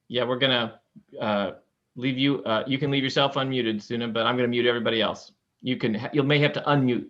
Yeah, we're gonna leave you. You can leave yourself unmuted, Suna, but I'm gonna mute everybody else. You may have to unmute.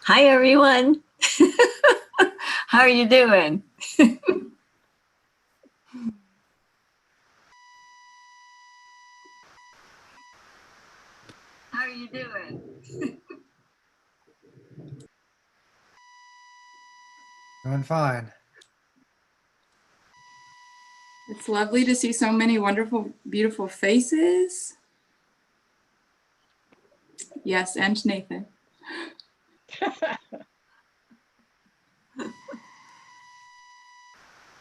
Hi, everyone. How are you doing? How are you doing? Doing fine. It's lovely to see so many wonderful, beautiful faces. Yes, and Nathan.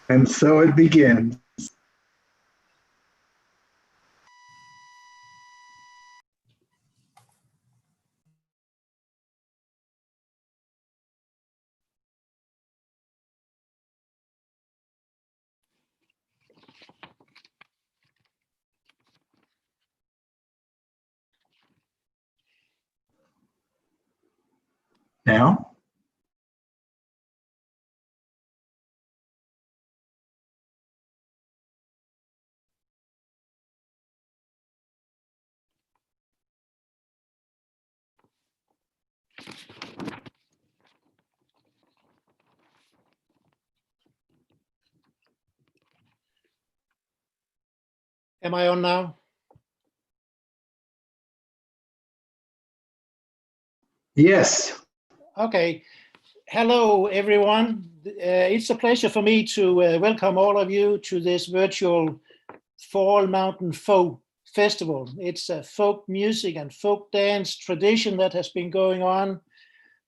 And so it begins. Now? Am I on now? Yes. Okay. Hello, everyone. It's a pleasure for me to welcome all of you to this virtual Fall Mountain Faux Festival. It's a folk music and folk dance tradition that has been going on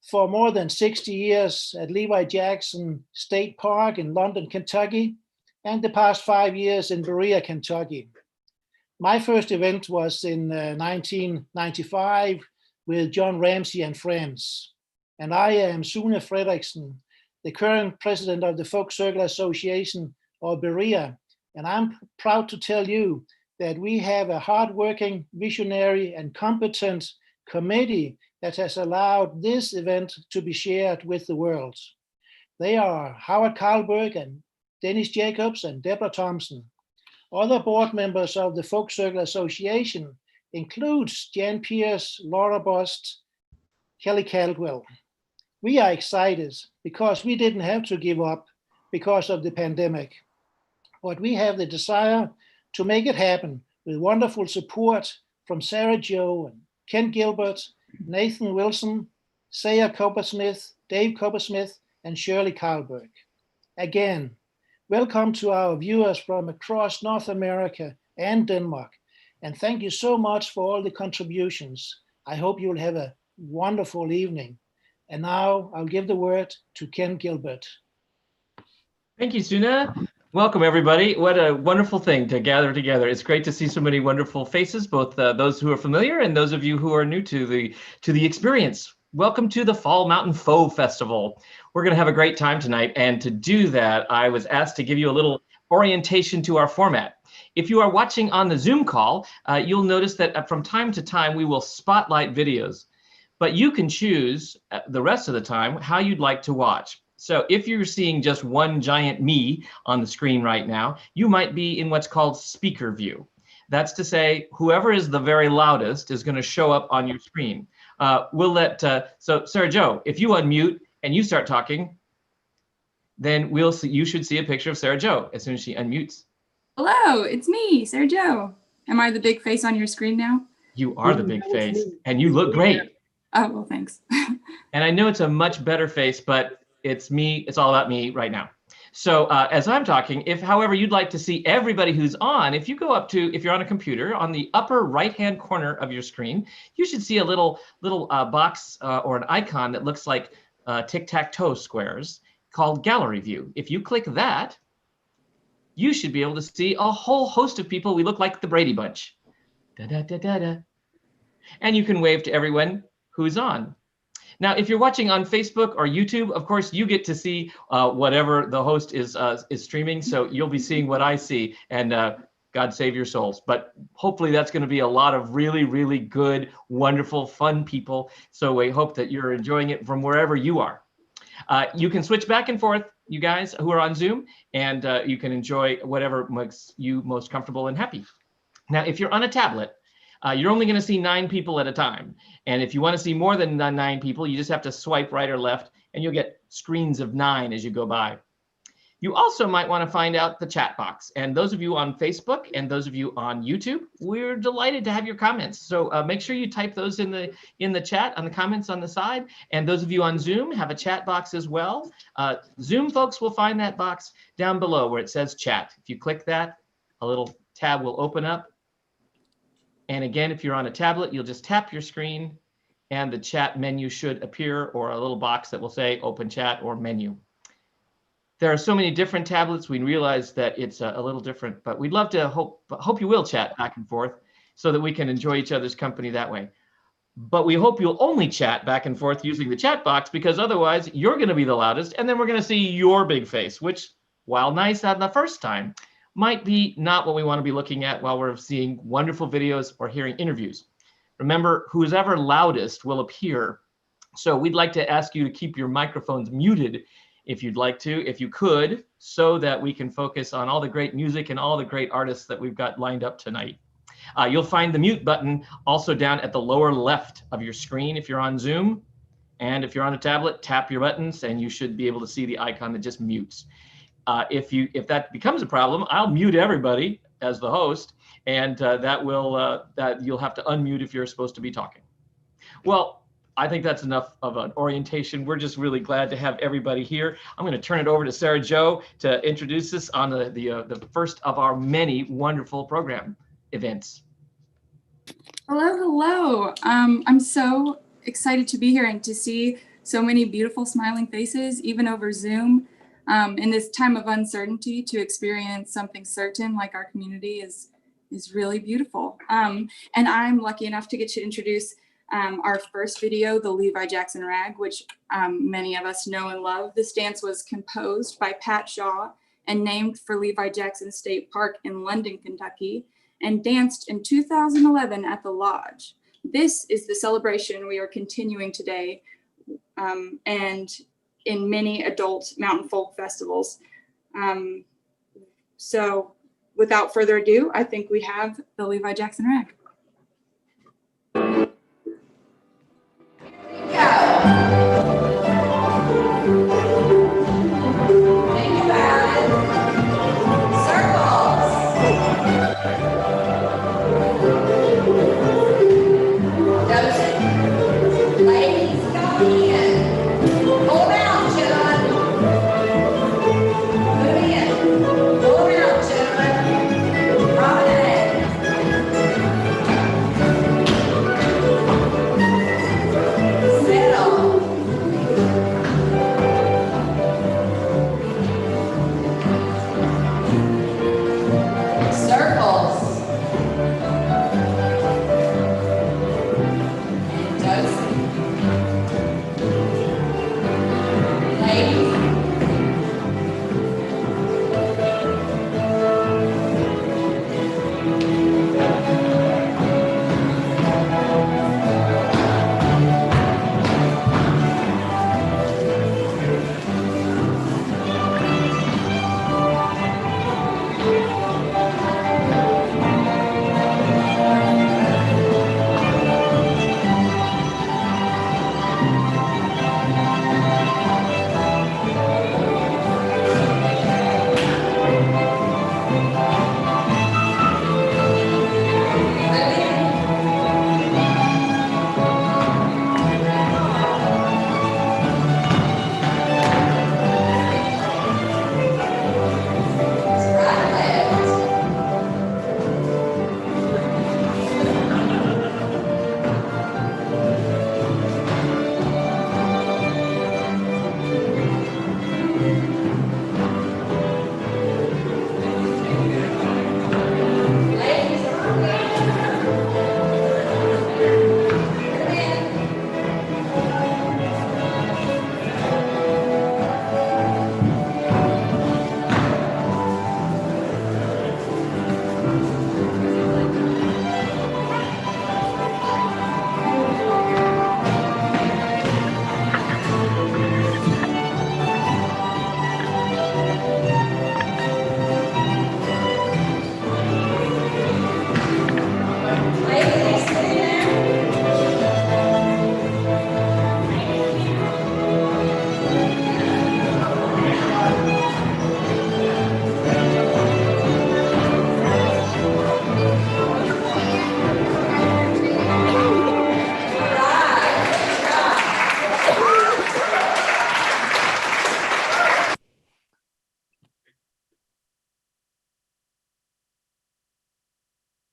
for more than 60 years at Levi Jackson State Park in London, Kentucky, and the past 5 years in Berea, Kentucky. My first event was in 1995 with John Ramsey and friends. And I am Sune Fredriksen, the current president of the Folk Circle Association of Berea. And I'm proud to tell you that we have a hardworking, visionary, and competent committee that has allowed this event to be shared with the world. They are Howard Karlberg and Dennis Jacobs, and Deborah Thompson. Other board members of the Folk Circle Association includes Jan Pierce, Laura Bost, Kelly Caldwell. We are excited because we didn't have to give up because of the pandemic, but we have the desire to make it happen with wonderful support from Sarah Jo and Ken Gilbert, Nathan Wilson, Saya Coppersmith, Dave Coppersmith, and Shirley Karlberg. Again, welcome to our viewers from across North America and Denmark, and thank you so much for all the contributions. I hope you'll have a wonderful evening. And now I'll give the word to Ken Gilbert. Thank you, Suna. Welcome, everybody. What a wonderful thing to gather together. It's great to see so many wonderful faces, both those who are familiar and those of you who are new to the experience. Welcome to the Fall Mountain Faux Festival. We're going to have a great time tonight, and to do that, I was asked to give you a little orientation to our format. If you are watching on the Zoom call, you'll notice that from time to time we will spotlight videos, but you can choose the rest of the time how you'd like to watch. So if you're seeing just one giant me on the screen right now, you might be in what's called speaker view. That's to say, whoever is the very loudest is going to show up on your screen. We'll let, so Sarah Jo, if you unmute and you start talking, then we'll see, you should see a picture of Sarah Jo as soon as she unmutes. Hello, it's me, Sarah Jo. Am I the big face on your screen now? You are the big face, and you look great. Oh, well, thanks. And I know it's a much better face, but it's me, it's all about me right now. So as I'm talking, if however you'd like to see everybody who's on, if you go up to, if you're on a computer, on the upper right-hand corner of your screen, you should see a little box or an icon that looks like tic-tac-toe squares called Gallery View. If you click that, you should be able to see a whole host of people. We look like the Brady Bunch. Da-da-da-da-da. And you can wave to everyone who's on. Now, if you're watching on Facebook or YouTube, of course, you get to see whatever the host is streaming. So you'll be seeing what I see, and God save your souls. But hopefully that's going to be a lot of really, really good, wonderful, fun people. So we hope that you're enjoying it from wherever you are. You can switch back and forth, you guys who are on Zoom, and you can enjoy whatever makes you most comfortable and happy. Now, if you're on a tablet, you're only going to see 9 people at a time. And if you want to see more than 9 people, you just have to swipe right or left, and you'll get screens of 9 as you go by. You also might want to find out the chat box. And those of you on Facebook and those of you on YouTube, we're delighted to have your comments. So make sure you type those in the chat, on the comments on the side. And those of you on Zoom have a chat box as well. Zoom folks will find that box down below where it says chat. If you click that, a little tab will open up. And again, if you're on a tablet, you'll just tap your screen and the chat menu should appear, or a little box that will say open chat or menu. There are so many different tablets. We realize that it's a little different, but we'd love to hope you will chat back and forth so that we can enjoy each other's company that way. But we hope you'll only chat back and forth using the chat box, because otherwise you're going to be the loudest, and then we're going to see your big face, which, while nice on the first time, might be not what we want to be looking at while we're seeing wonderful videos or hearing interviews. Remember, who's ever loudest will appear. So we'd like to ask you to keep your microphones muted if you'd like to, if you could, so that we can focus on all the great music and all the great artists that we've got lined up tonight. You'll find the mute button also down at the lower left of your screen if you're on Zoom. And if you're on a tablet, tap your buttons and you should be able to see the icon that just mutes. If that becomes a problem, I'll mute everybody as the host, and that you'll have to unmute if you're supposed to be talking. Well, I think that's enough of an orientation. We're just really glad to have everybody here. I'm going to turn it over to Sarah Jo to introduce us on the first of our many wonderful program events. Hello, hello. I'm so excited to be here and to see so many beautiful smiling faces, even over Zoom. In this time of uncertainty, to experience something certain like our community is really beautiful. And I'm lucky enough to get to introduce our first video, the Levi Jackson Rag, which many of us know and love. This dance was composed by Pat Shaw and named for Levi Jackson State Park in London, Kentucky, and danced in 2011 at the Lodge. This is the celebration we are continuing today, and in many adult mountain folk festivals. So without further ado, I think we have the Levi Jackson Rag.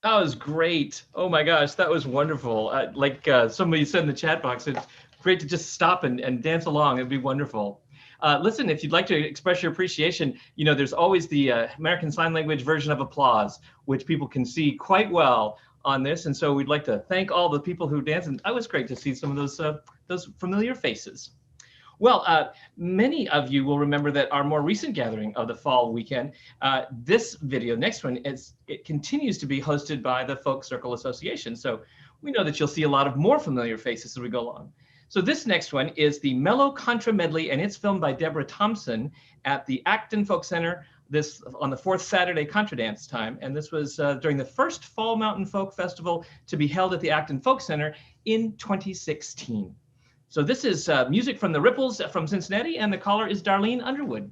That was great. Oh my gosh, that was wonderful. Somebody said in the chat box, it's great to just stop and dance along. It'd be wonderful. Listen, if you'd like to express your appreciation, there's always the American Sign Language version of applause, which people can see quite well on this. And so we'd like to thank all the people who danced. And it was great to see some of those familiar faces. Well, many of you will remember that our more recent gathering of the fall weekend, this video, next one, it continues to be hosted by the Folk Circle Association. So we know that you'll see a lot of more familiar faces as we go along. So this next one is the Mellow Contra Medley, and it's filmed by Deborah Thompson at the Acton Folk Center on the fourth Saturday Contra Dance time. And this was during the first Fall Mountain Folk Festival to be held at the Acton Folk Center in 2016. So this is music from the Ripples from Cincinnati, and the caller is Darlene Underwood.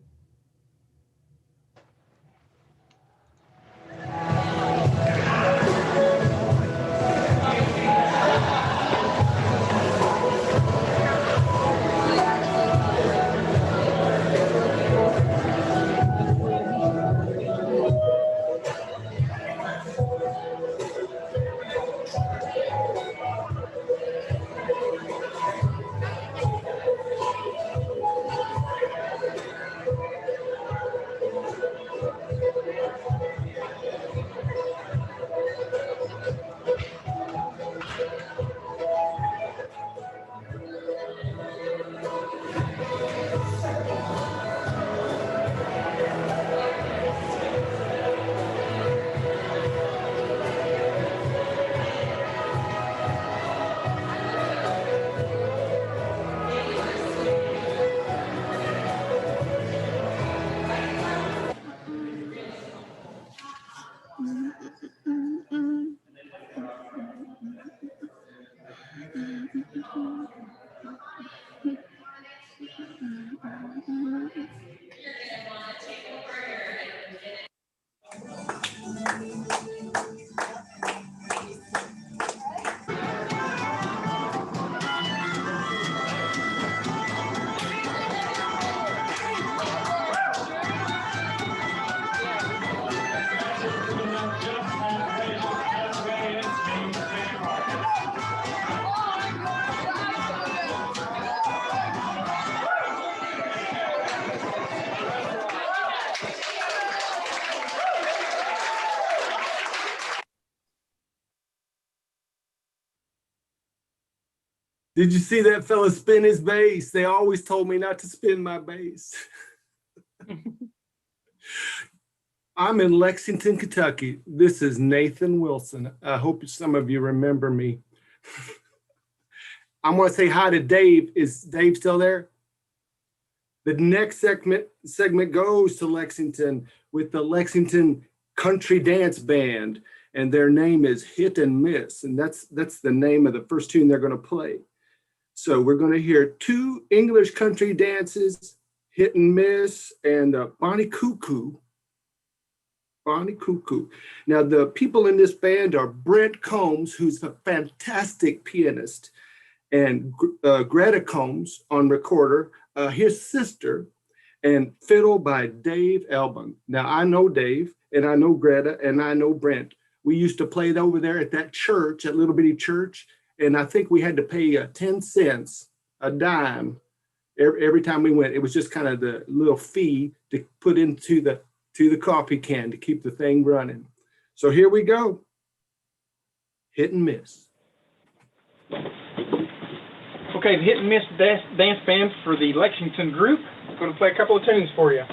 Did you see that fella spin his bass? They always told me not to spin my bass. I'm in Lexington, Kentucky. This is Nathan Wilson. I hope some of you remember me. I'm going to say hi to Dave. Is Dave still there? The next segment goes to Lexington with the Lexington Country Dance Band, and their name is Hit and Miss, and that's the name of the first tune they're going to play. So we're going to hear two English country dances, Hit and Miss and Bonnie Cuckoo. Bonnie Cuckoo. Now, the people in this band are Brent Combs, who's a fantastic pianist, and Greta Combs on recorder, his sister, and fiddle by Dave Elbin. Now, I know Dave, and I know Greta, and I know Brent. We used to play it over there at that church, that little bitty church, and I think we had to pay 10 cents, a dime, every time we went. It was just kind of the little fee to put into the coffee can to keep the thing running. So here we go. Hit and Miss. Okay, the Hit and Miss dance band for the Lexington group. I'm going to play a couple of tunes for you.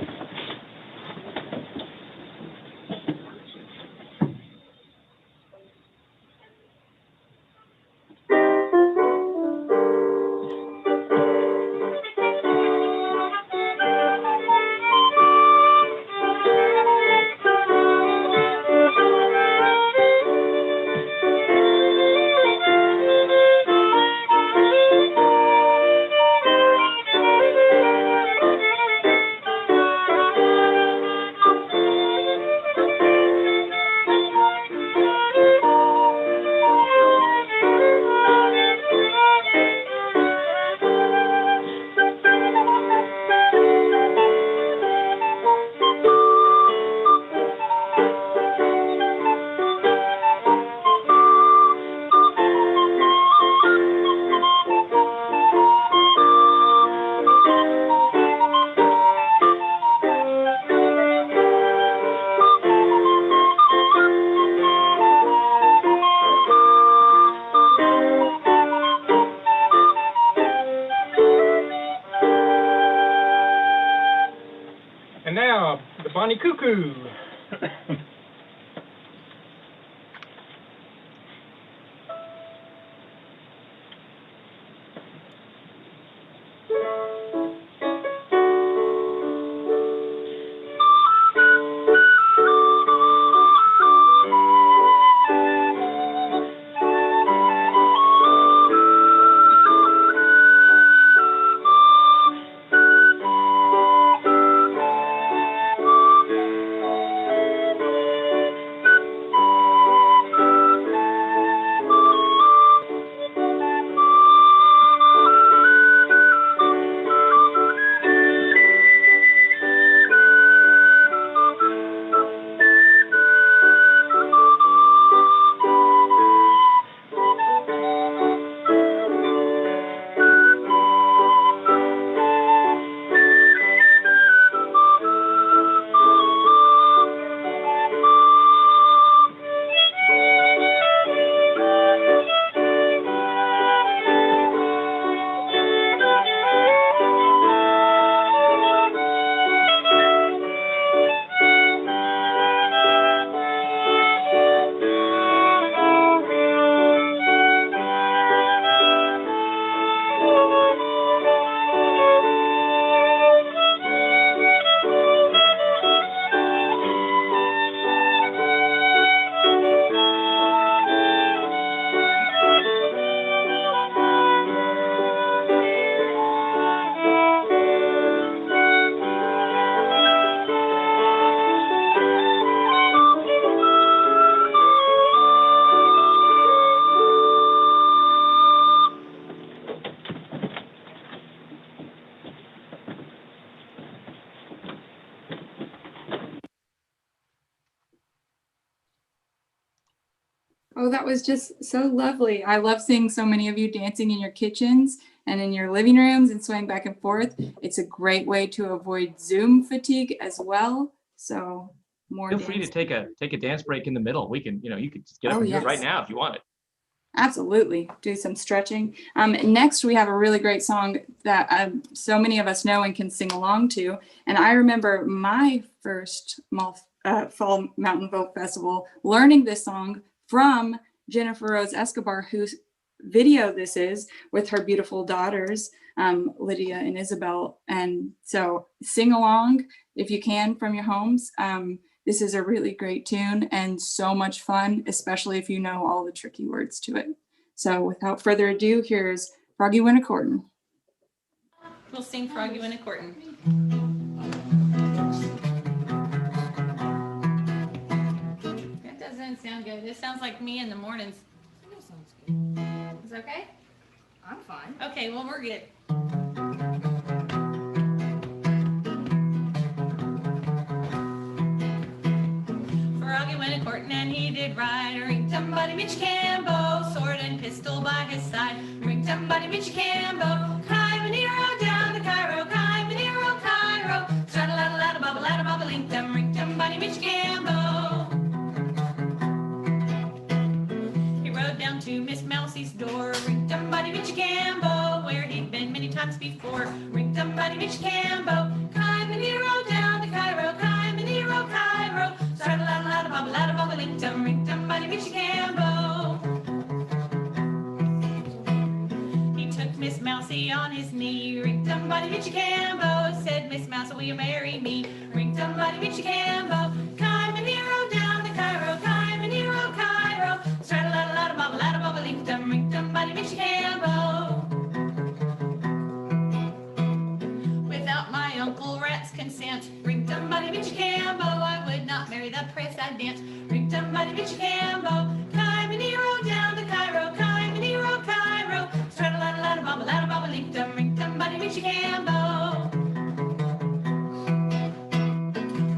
And now, the Bonnie Cuckoo. Oh, that was just so lovely. I love seeing so many of you dancing in your kitchens and in your living rooms and swaying back and forth. It's a great way to avoid Zoom fatigue as well. So more Feel free to take a dance break in the middle. We can, you could just get up and do it right now if you want it. Absolutely. Do some stretching. Next, we have a really great song that so many of us know and can sing along to. And I remember my first Fall Mountain Folk Festival learning this song from Jennifer Rose Escobar, whose video this is with her beautiful daughters, Lydia and Isabel. And so sing along if you can from your homes. This is a really great tune and so much fun, especially if you know all the tricky words to it. So without further ado, here's Froggy Wintercorton. We'll sing Froggy Wintercorton. That doesn't sound good. This sounds like me in the mornings. That sounds good. Is that okay? I'm fine. Okay, well, we're good. Froggy went a courting and he did ride. Ring-tum-buddy Mitch Cambo, sword and pistol by his side. Ring-tum-buddy Mitch Cambo, Kaimanero down to Cairo, Kaimanero, Cairo. Straddle-laddle-laddle-bubble-laddle-bubble-ling-tum, ring-tum-buddy Mitch Cambo. He rode down to Miss Mousie's door, ring-tum-buddy Mitch Cambo, where he'd been many times before. Ring-tum-buddy Mitch Cambo, Kaimanero down to Cairo, Kaimanero, Cairo. Straddle-laddle-laddle-bubble-laddle-bubble-ling-tum, ring-tum-buddy Mitch Cambo. He took Miss Mousie on his knee, ring-tum-buddy Mitch Cambo, said, Miss Mousie, will you marry me? Ring-tum-buddy Mitch Cambo, Kaimanero down to Cairo, Kaimanero, Cairo. Straddle-laddle-laddle-bubble-laddle-bubble-ling-tum, ring-tum-buddy Mitch Cambo. Without my Uncle Rat's consent, ring-tum-buddy Mitch Cambo, I would not marry the president. Ring-tum-buddy Mitch Cambo, Kaimanero down to Cairo, Kaimanero, Cairo. Straddle-laddle-laddle-bubble-laddle-bubble-ling-tum, ring-tum-buddy Mitch Cambo.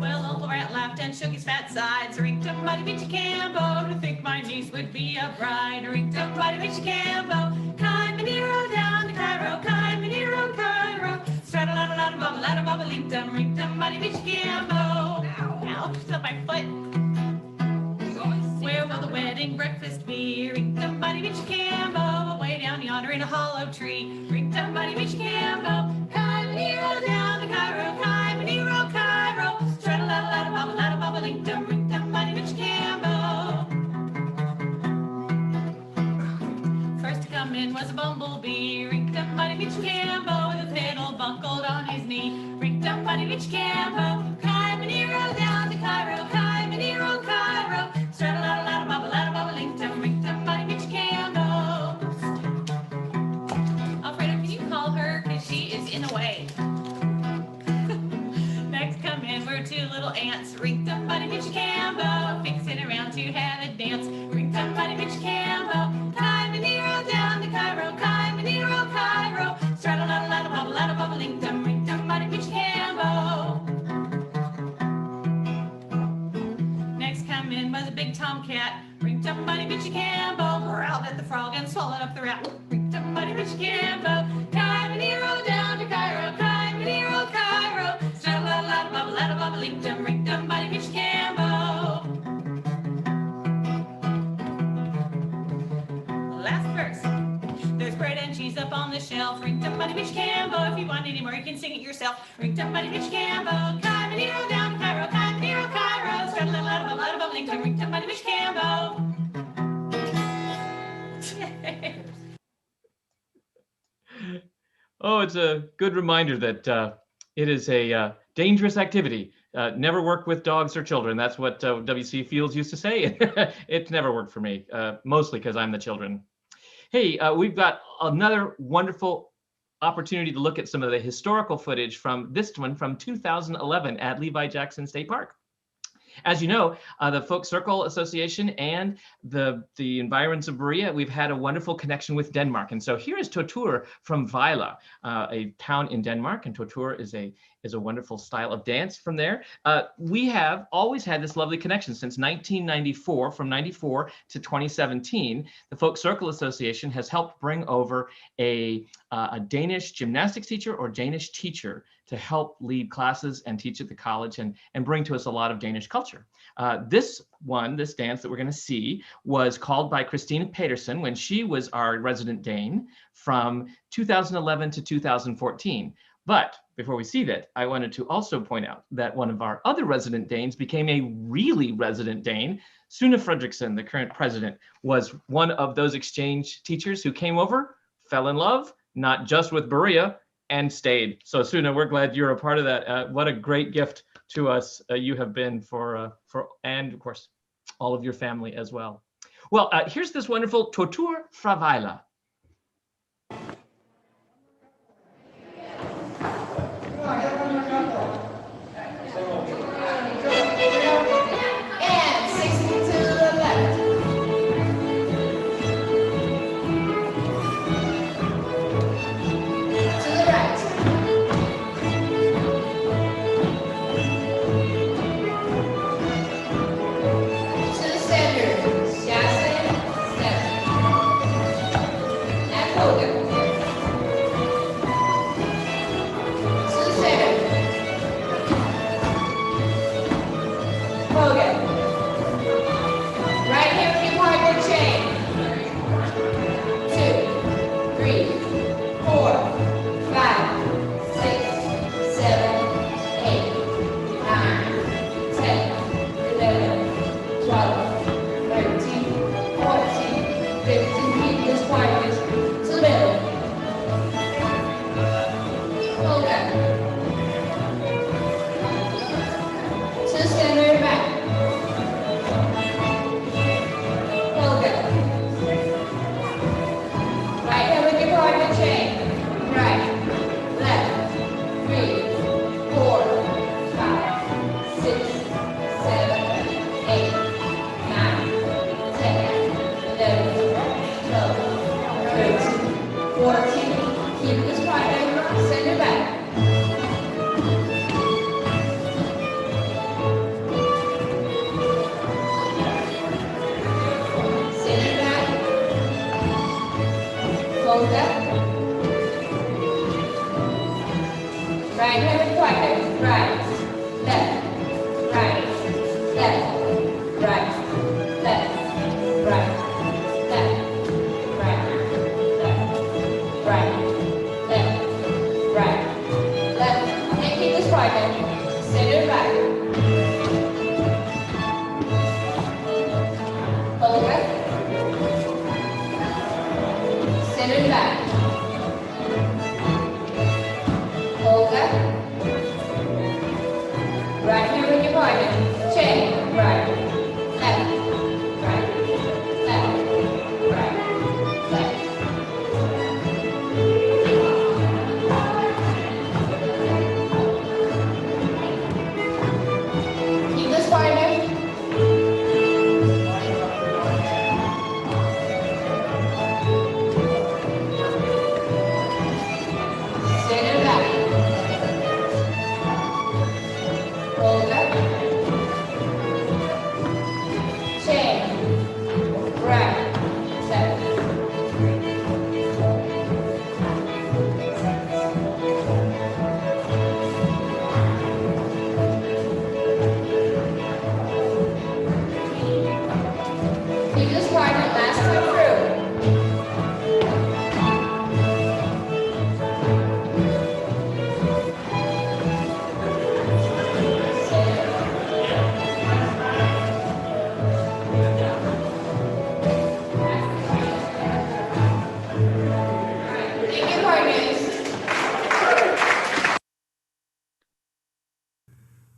Well, Uncle Rat laughed and shook his fat sides. Ring-tum-buddy Mitch Cambo, to think my niece would be a bride. Ring-tum-buddy Mitch Cambo, Kaimanero down to Cairo, Kaimanero, Cairo. Straddle-laddle-laddle-bubble-laddle-bubble-ling-tum, ring-tum-buddy Mitch Cambo. Ouch, it's on my foot. Where will the wedding breakfast be? Ring-tum-buddy Mitch Cambo, way down yonder in a hollow tree. Ring-tum-buddy Mitch Cambo, Kaimanero down to Cairo, Kaimanero, Cairo. Straddle-laddle-laddle-bubble-laddle-bubble-ling-tum, ring-tum-buddy Mitch Cambo. First to come in was a bumblebee, ring-tum-buddy Mitch Cambo, with a fiddle buckled on his knee. Ring-tum-buddy Mitch Cambo, Kaimanero down to Cairo, Kaimanero, Cairo. Straddle-laddle-laddle-bubble-laddle-bubble-ling-tum, ring-tum-buddy Mitch Cambo. Alfredo, can you call her, because she is in the way. Next come in were two little ants, ring-tum-buddy Mitch Cambo, fixing around to have a dance. Ring-tum-buddy Mitch Cambo, Kaimanero down to Cairo, Kaimanero, Cairo. Straddle-laddle-laddle-bubble-laddle-bubble-ling-tum, ring-tum-buddy Mitch Cambo. Next come in was a big tomcat, ring-tum-buddy Mitch Cambo, growled at the frog and swallowed up the rat. Ring-tum-buddy Mitch Cambo, Kaimanero down to Cairo, Kaimanero, Cairo. Straddle-laddle-laddle-bubble-laddle-bubble-ling-tum, ring-tum-buddy Mitch Cambo. Last verse. There's bread and cheese up on the shelf, ring-tum-buddy Mitch Cambo. If you want any more, you can sing it yourself. Ring-tum-buddy Mitch Cambo, Kaimanero down to Cairo, Kaimanero, Cairo. Straddle-laddle-bubble-laddle-bubble-ling-tum, ring-tum-buddy Mitch Cambo. Oh, it's a good reminder that it is a dangerous activity. Never work with dogs or children. That's what W.C. Fields used to say. It's never worked for me, mostly because I'm the children. Hey, we've got another wonderful opportunity to look at some of the historical footage from this one from 2011 at Levi Jackson State Park. As you know, the Folk Circle Association and the environs of Berea, we've had a wonderful connection with Denmark. And so here is Tortur from Vejle, a town in Denmark, and Tortur is a wonderful style of dance from there. We have always had this lovely connection since 1994. From 94 to 2017, the Folk Circle Association has helped bring over a Danish gymnastics teacher or Danish teacher to help lead classes and teach at the college and bring to us a lot of Danish culture. This dance that we're going to see was called by Christina Peterson when she was our resident Dane from 2011 to 2014. But before we see that, I wanted to also point out that one of our other resident Danes became a really resident Dane. Sune Fredriksson, the current president, was one of those exchange teachers who came over, fell in love, not just with Berea, and stayed. So Sune, we're glad you're a part of that. What a great gift to us you have been for, and of course, all of your family as well. Well, here's this wonderful Tortur Fraweila.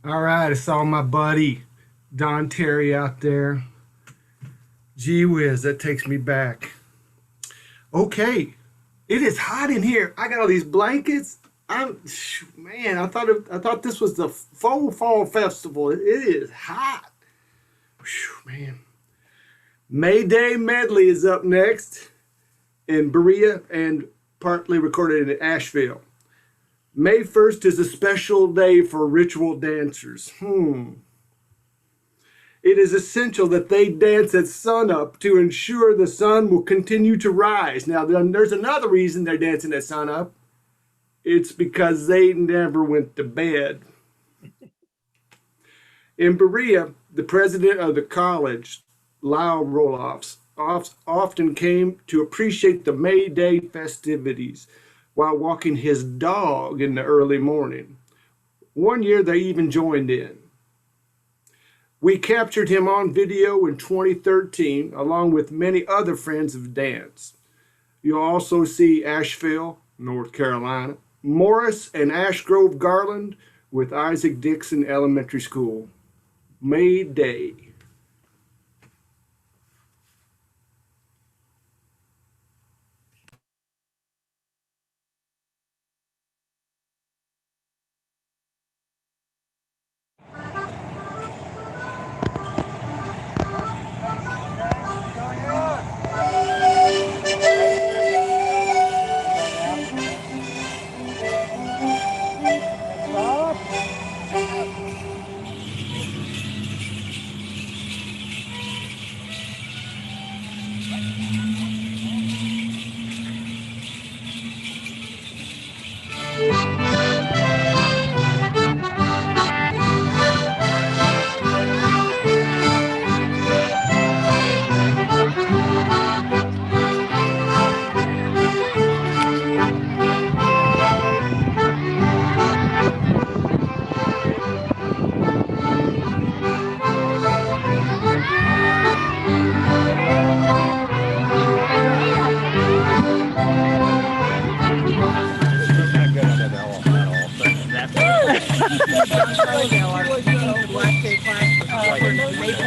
All right, I saw my buddy Don Terry out there. Gee whiz, that takes me back. Okay, it is hot in here. I got all these blankets. Man, I thought this was the Faux Fall Festival. It is hot. Whew, man. May Day Medley is up next in Berea and partly recorded in Asheville. May 1st is a special day for ritual dancers. It is essential that they dance at sunup to ensure the sun will continue to rise. Now, there's another reason they're dancing at sunup. It's because they never went to bed. In Berea, the president of the college, Lyle Roloffs, often came to appreciate the May Day festivities while walking his dog in the early morning. One year they even joined in. We captured him on video in 2013, along with many other friends of dance. You'll also see Asheville, North Carolina, Morris and Ashgrove Garland with Isaac Dixon Elementary School. May Day.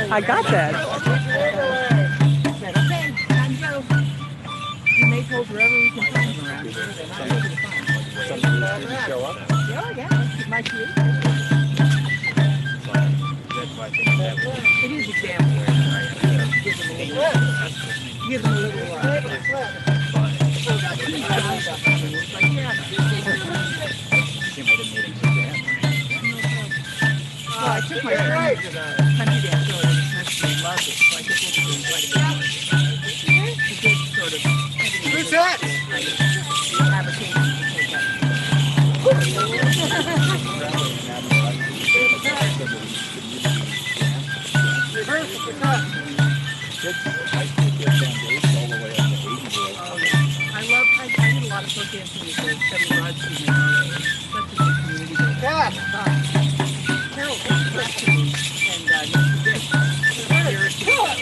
I got that. You may hold wherever we can find them around here. Show up? Oh, yeah. My cue. It is example. Give them a little Well, I took my friend to the country dance show and they loved it, so I think we'll be doing quite a bit. It's a good sort of... Who's that? Application to take up. I did a lot of folk dancing with the Betty Rod team. Such a good community. Yeah. Carol came back to me and Nancy Dick. They're good.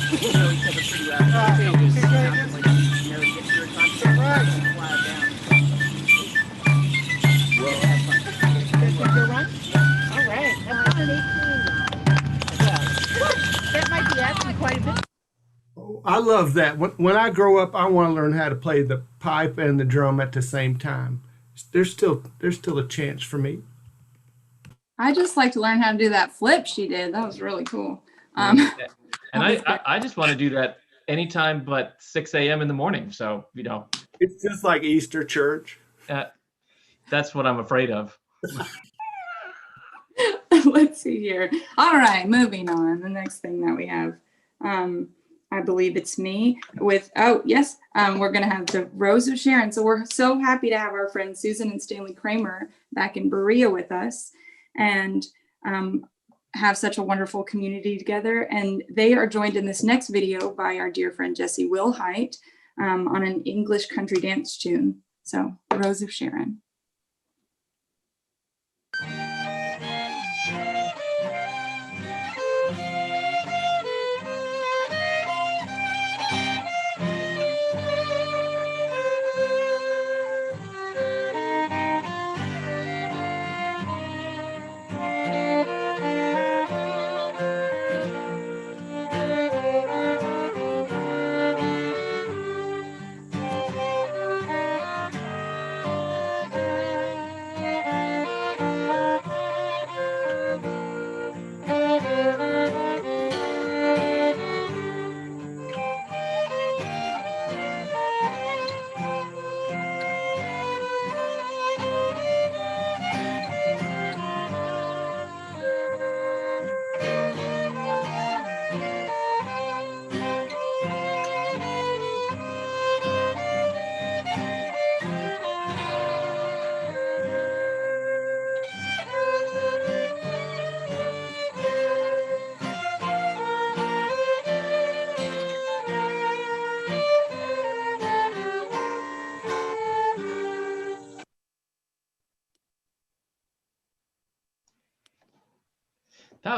We know each other pretty well. They just sound like, you know, to get to your concert. Right. And fly down. Well, have fun. That's your run? All right. That's 118 now. That might be asking quite a bit. I love that. When I grow up, I want to learn how to play the pipe and the drum at the same time. There's still a chance for me. I just like to learn how to do that flip she did. That was really cool. And I just want to do that anytime but 6 a.m. in the morning. So, you know. It's just like Easter church. That's what I'm afraid of. Let's see here. All right, moving on. The next thing that we have, I believe it's me with, oh, yes, we're going to have the Rose of Sharon. So we're so happy to have our friends Susan and Stanley Kramer back in Berea with us and have such a wonderful community together. And they are joined in this next video by our dear friend Jessie Wilhite on an English country dance tune. So Rose of Sharon.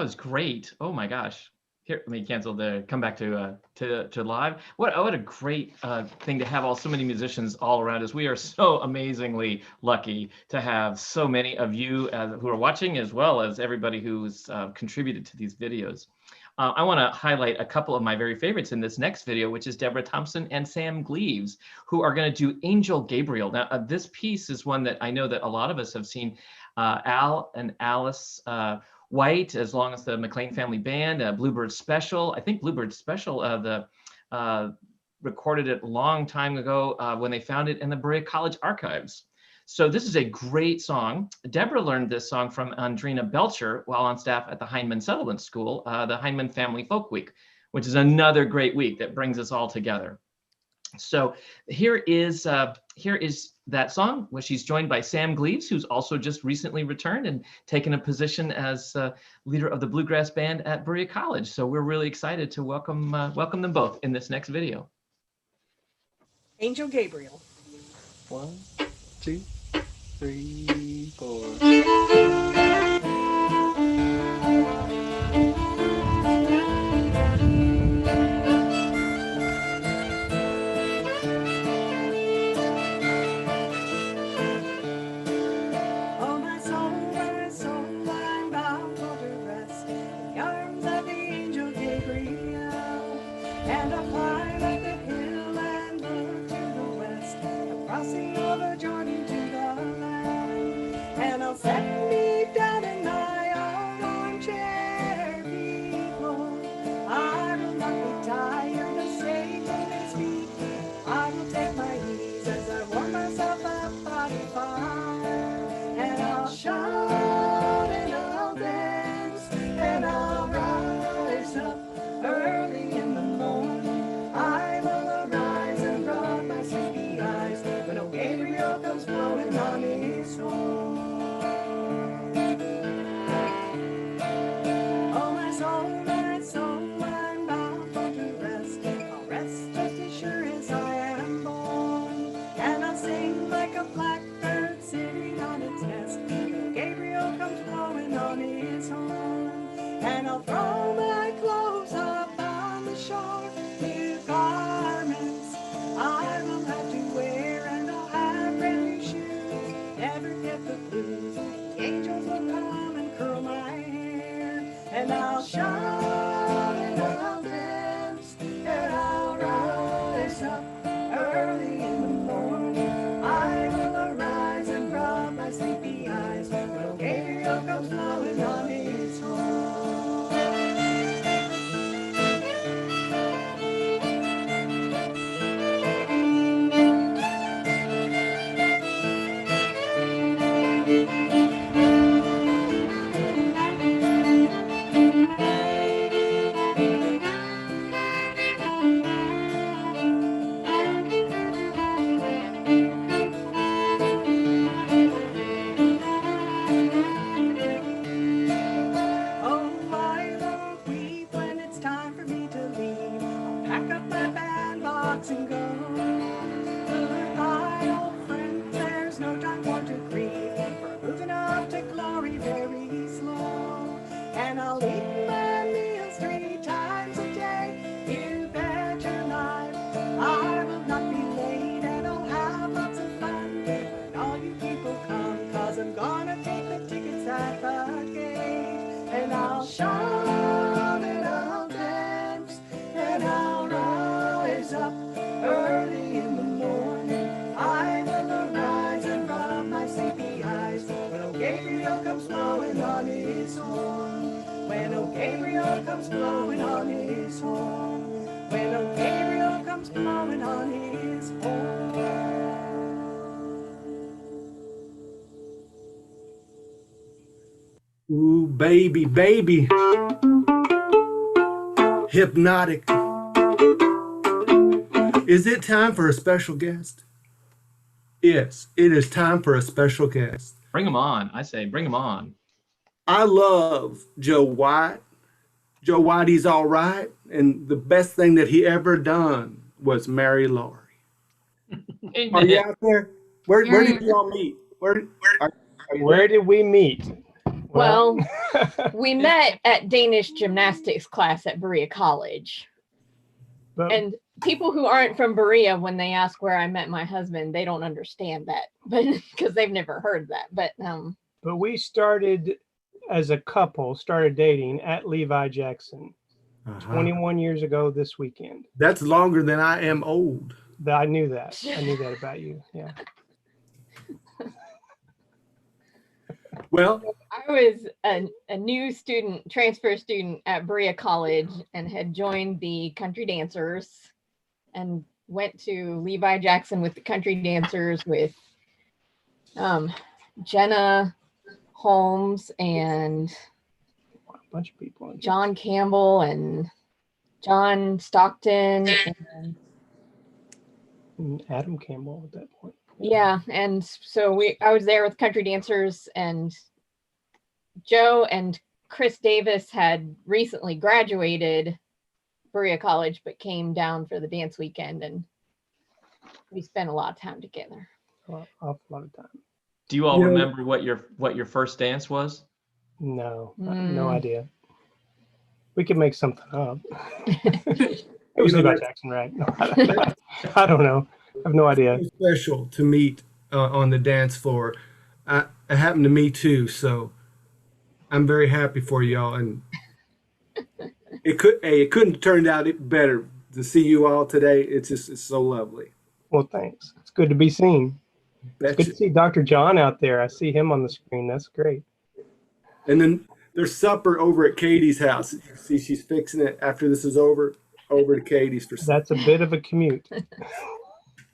was great. Oh my gosh. Here, let me cancel the come back to live. What a great thing to have so many musicians all around us. We are so amazingly lucky to have so many of you who are watching, as well as everybody who's contributed to these videos. I want to highlight a couple of my very favorites in this next video, which is Deborah Thompson and Sam Gleaves, who are going to do Angel Gabriel. Now, this piece is one that I know that a lot of us have seen. Al and Alice White, as long as the McLean Family Band, Bluebird Special. I think Bluebird Special, recorded it a long time ago when they found it in the Berea College archives. So this is a great song. Deborah learned this song from Andrina Belcher while on staff at the Heinemann Settlement School, the Heinemann Family Folk Week, which is another great week that brings us all together. So here is that song, where she's joined by Sam Gleaves, who's also just recently returned and taken a position as leader of the bluegrass band at Berea College. So we're really excited to welcome them both in this next video. Angel Gabriel. 1, 2, 3, 4. Set me down in my own armchair, people. I will not be tired of Satan and speak. I will take my ease as I warm myself up by the fire. And I'll shout and I'll dance and I'll rise up early in the morning. I will arise and rub my sleepy eyes when old Gabriel comes blowing on his horn. And I'll throw my clothes up on the shore, new garments I will have to wear, and I'll have brand new shoes, never get the blues. The angels will come and curl my hair, and I'll shout and I'll dance, and I'll rise up early in the morning. I will arise and rub my sleepy eyes when Gabriel comes blowing on his horn. And go. Goodbye, old friend, there's no time for to grieve. We're moving up to glory very slow. And I'll eat my meals 3 times a day. You bet your life I will not be late, and I'll have lots of fun when all you people come, 'cause I'm gonna take the tickets at the gate. And I'll shout and I'll dance and I'll rise up early in the morning. I will arise and rub my sleepy eyes when old Gabriel comes blowing on his horn. When old Gabriel comes blowing on his horn. When old Gabriel comes blowing on his horn. Ooh, baby, baby. Hypnotic. Is it time for a special guest? Yes, it is time for a special guest. Bring them on. I say, bring them on. I love Joe White. Joe White, he's all right. And the best thing that he ever done was marry Lori. Are you out there? Where did you all meet? Where did we meet? Well, we met at Danish gymnastics class at Berea College. But, and people who aren't from Berea, when they ask where I met my husband, they don't understand that, but because they've never heard that. But we started as a couple, started dating at Levi Jackson 21 years ago this weekend. That's longer than I am old. I knew that. I knew that about you. Yeah. Well, I was a new student, transfer student at Berea College, and had joined the country dancers and went to Levi Jackson with the country dancers with Jenna Holmes and a bunch of people. John Campbell and John Stockton and Adam Campbell at that point. Yeah, and so I was there with country dancers, and Joe and Chris Davis had recently graduated Berea College, but came down for the dance weekend, and we spent a lot of time together. A lot of time. Do you all remember what your first dance was? No, no idea. We could make something up. It was Levi Jackson, right? No, I don't know. I have no idea. It's special to meet on the dance floor. It happened to me too, so I'm very happy for y'all. And it couldn't have turned out better to see you all today. It's so lovely. Well, thanks. It's good to be seen. It's good to see Dr. John out there. I see him on the screen. That's great. And then there's supper over at Katie's house. You see, she's fixing it after this is over to Katie's for supper. That's a bit of a commute.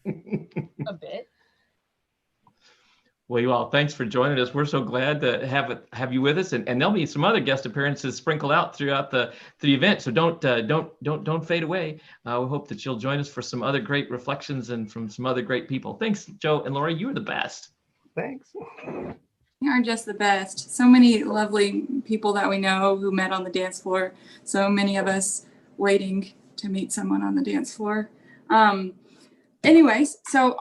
A bit. Well, you all, thanks for joining us. We're so glad to have you with us, and there'll be some other guest appearances sprinkled out throughout the event. So don't fade away. We hope that you'll join us for some other great reflections and from some other great people. Thanks, Joe and Lori. You were the best. Thanks. You are just the best. So many lovely people that we know who met on the dance floor. So many of us waiting to meet someone on the dance floor. Anyways, so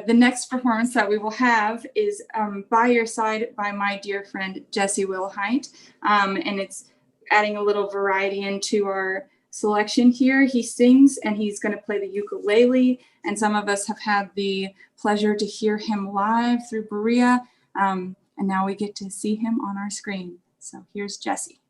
the next performance that we will have is By Your Side by my dear friend Jesse Wilhite. And it's adding a little variety into our selection here. He sings and he's going to play the ukulele. And some of us have had the pleasure to hear him live through Berea. And now we get to see him on our screen. So here's Jesse.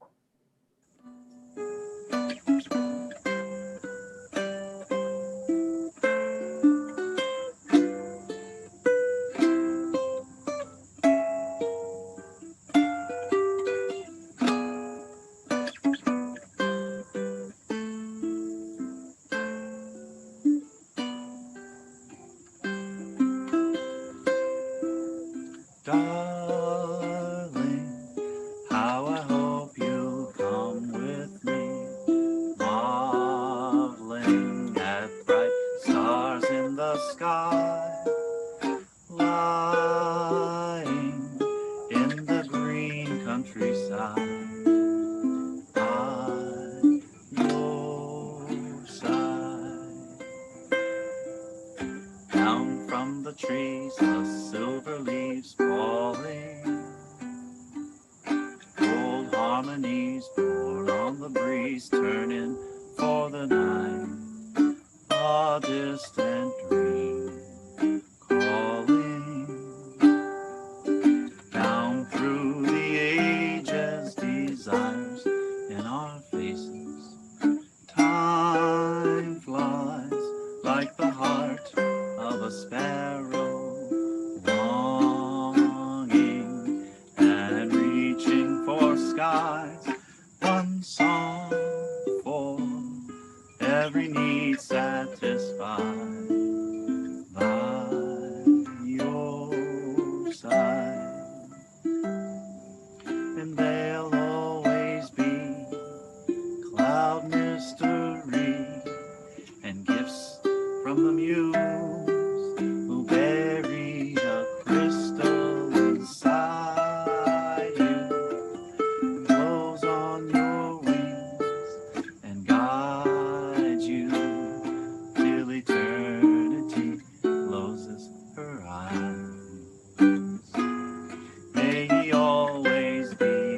May he always be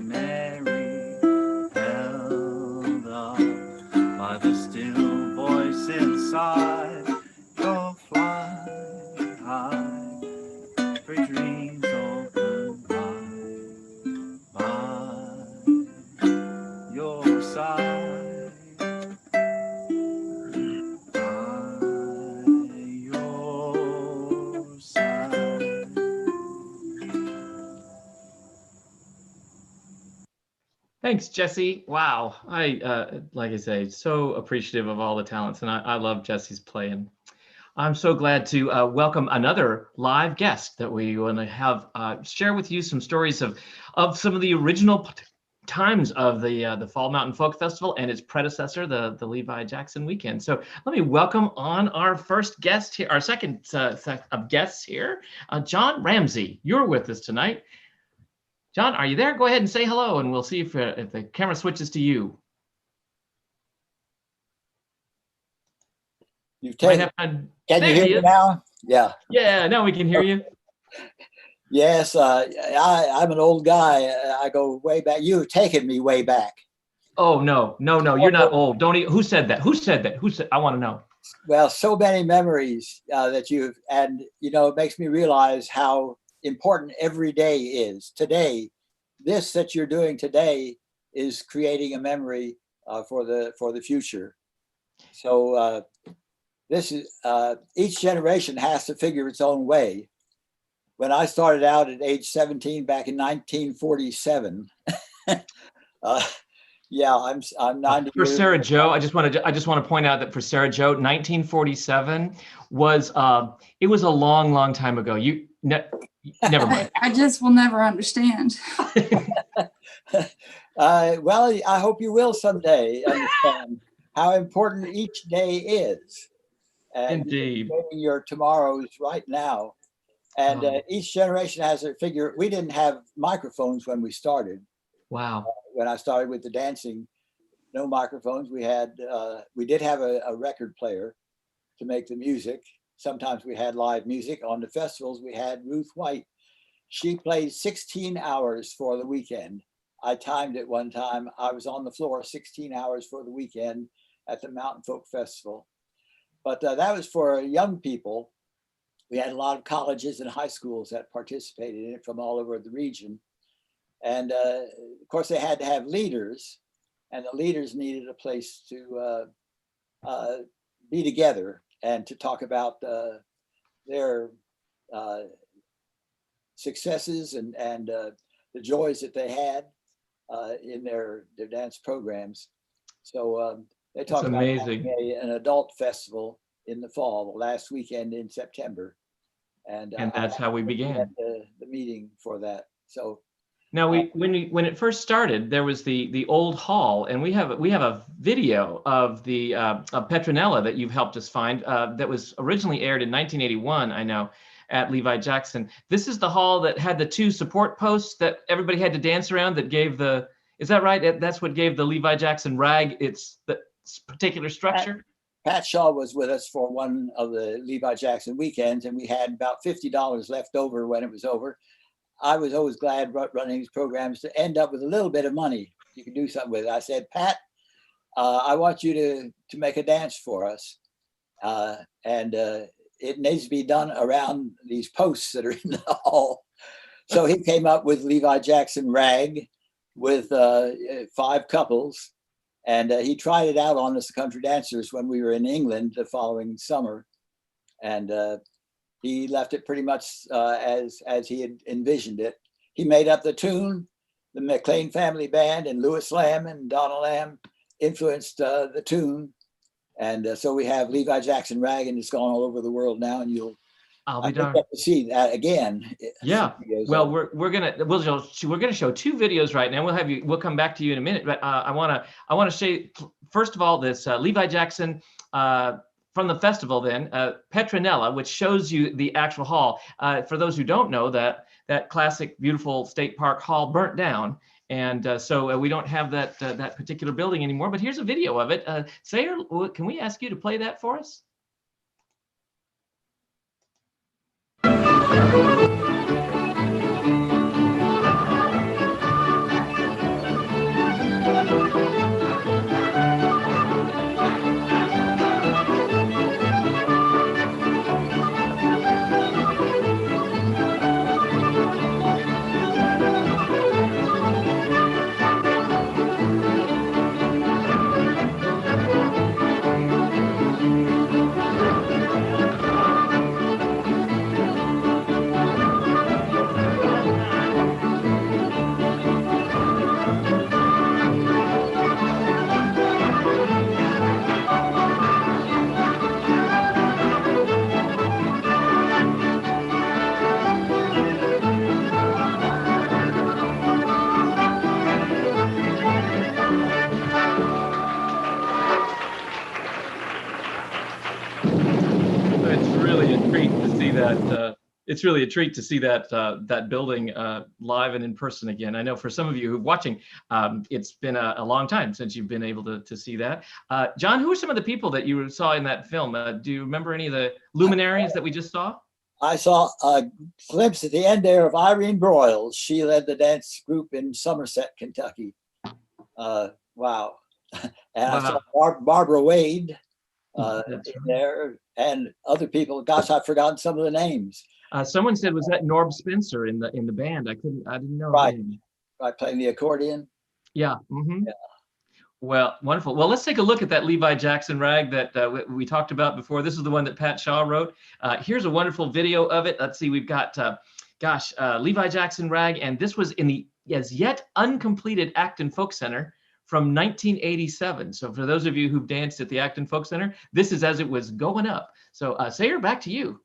side, go fly high, for dreams all come by your side, by your side. Thanks, Jesse. Wow. Like I say, so appreciative of all the talents, and I love Jesse's playing. I'm so glad to welcome another live guest that we want to have share with you some stories of some of the original times of the Fall Mountain Folk Festival and its predecessor, the Levi Jackson Weekend. So let me welcome on our first guest here, our second set of guests here, John Ramsey. You're with us tonight. John, are you there? Go ahead and say hello, and we'll see if the camera switches to you. You've taken. Can you hear me now? Yeah. Yeah, now we can hear you. Yes, I'm an old guy. I go way back. You've taken me way back. Oh no, you're not old. Don't. Who said that? Who said that? I want to know. Well, so many memories that you've, and it makes me realize how important every day is. Today, this that you're doing today is creating a memory for the future. So this is each generation has to figure its own way. When I started out at age 17 back in 1947, yeah, I'm 90. For Sarah Jo, I just want to point out that for Sarah Jo, 1947 was it was a long time ago. Never mind. I just will never understand. Well, I hope you will someday understand how important each day is. And indeed, your tomorrows right now. And each generation has a figure. We didn't have microphones when we started. Wow. When I started with the dancing, no microphones. We did have a record player to make the music. Sometimes we had live music. On the festivals, we had Ruth White. She played 16 hours for the weekend. I timed it one time. I was on the floor 16 hours for the weekend at the Mountain Folk Festival. But that was for young people. We had a lot of colleges and high schools that participated in it from all over the region. And of course, they had to have leaders, and the leaders needed a place to be together and to talk about their successes and the joys that they had in their dance programs. So they talked about having an adult festival in the fall, the last weekend in September. And that's how we began the meeting for that. So now when it first started, there was the old hall, and we have a video of the of Petronella that you've helped us find that was originally aired in 1981. I know at Levi Jackson. This is the hall that had the two support posts that everybody had to dance around. That gave the is that right? That's what gave the Levi Jackson rag its particular structure. Pat Shaw was with us for one of the Levi Jackson weekends, and we had about $50 left over when it was over. I was always glad running these programs to end up with a little bit of money you can do something with it. I said, Pat, I want you to make a dance for us. And it needs to be done around these posts that are in the hall. So he came up with Levi Jackson rag with 5 couples. And he tried it out on us country dancers when we were in England the following summer. And he left it pretty much as he had envisioned it. He made up the tune. The McLean Family Band and Louis Lamb and Donna Lamb influenced the tune. And so we have Levi Jackson rag, and it's gone all over the world now. And I'll be darned. Get to see that again. Yeah. Well, we're gonna show 2 videos right now. We'll come back to you in a minute. But I wanna say first of all this Levi Jackson from the festival. Then Petronella, which shows you the actual hall. For those who don't know, that classic beautiful state park hall burnt down. And so we don't have that particular building anymore. But here's a video of it. Sayer, can we ask you to play that for us? it's really a treat to see that building live and in person again. I know for some of you who are watching, it's been a long time since you've been able to see that. John, who are some of the people that you saw in that film? Do you remember any of the luminaries that we just saw? I saw a glimpse at the end there of Irene Broyles. She led the dance group in Somerset, Kentucky. Wow. And I saw Barbara Wade in there, and other people. Gosh, I've forgotten some of the names. Someone said, was that Norb Spencer in the band? I didn't know. Right, right, playing the accordion. Yeah. Mm-hmm. Yeah. Well, wonderful. Well, let's take a look at that Levi Jackson rag that we talked about before. This is the one that Pat Shaw wrote. Here's a wonderful video of it. Let's see, we've got, Levi Jackson rag, and this was in the as yet uncompleted Acton Folk Center from 1987. So for those of you who've danced at the Acton Folk Center, this is as it was going up. So Sayer, back to you.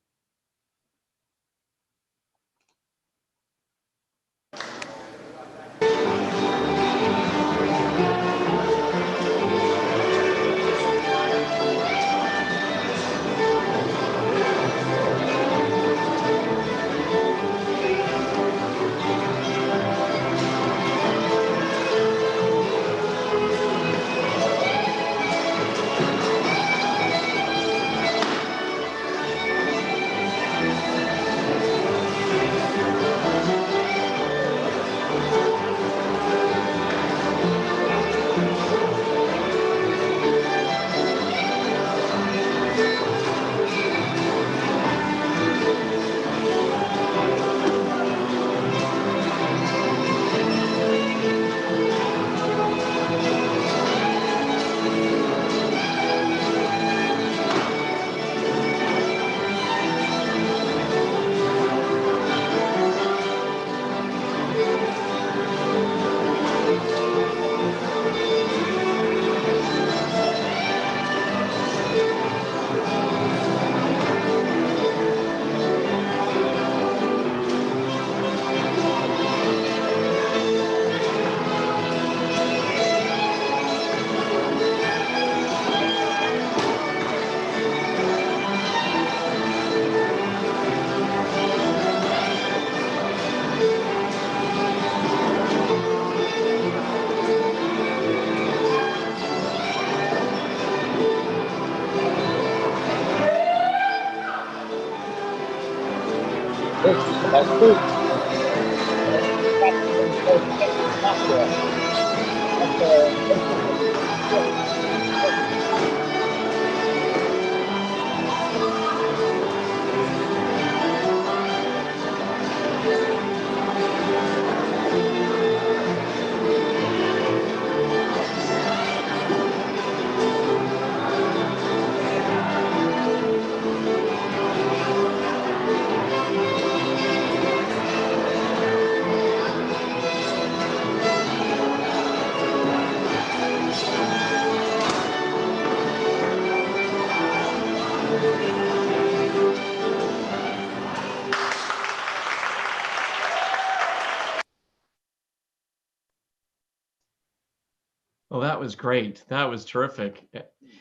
Oh, that was great. That was terrific.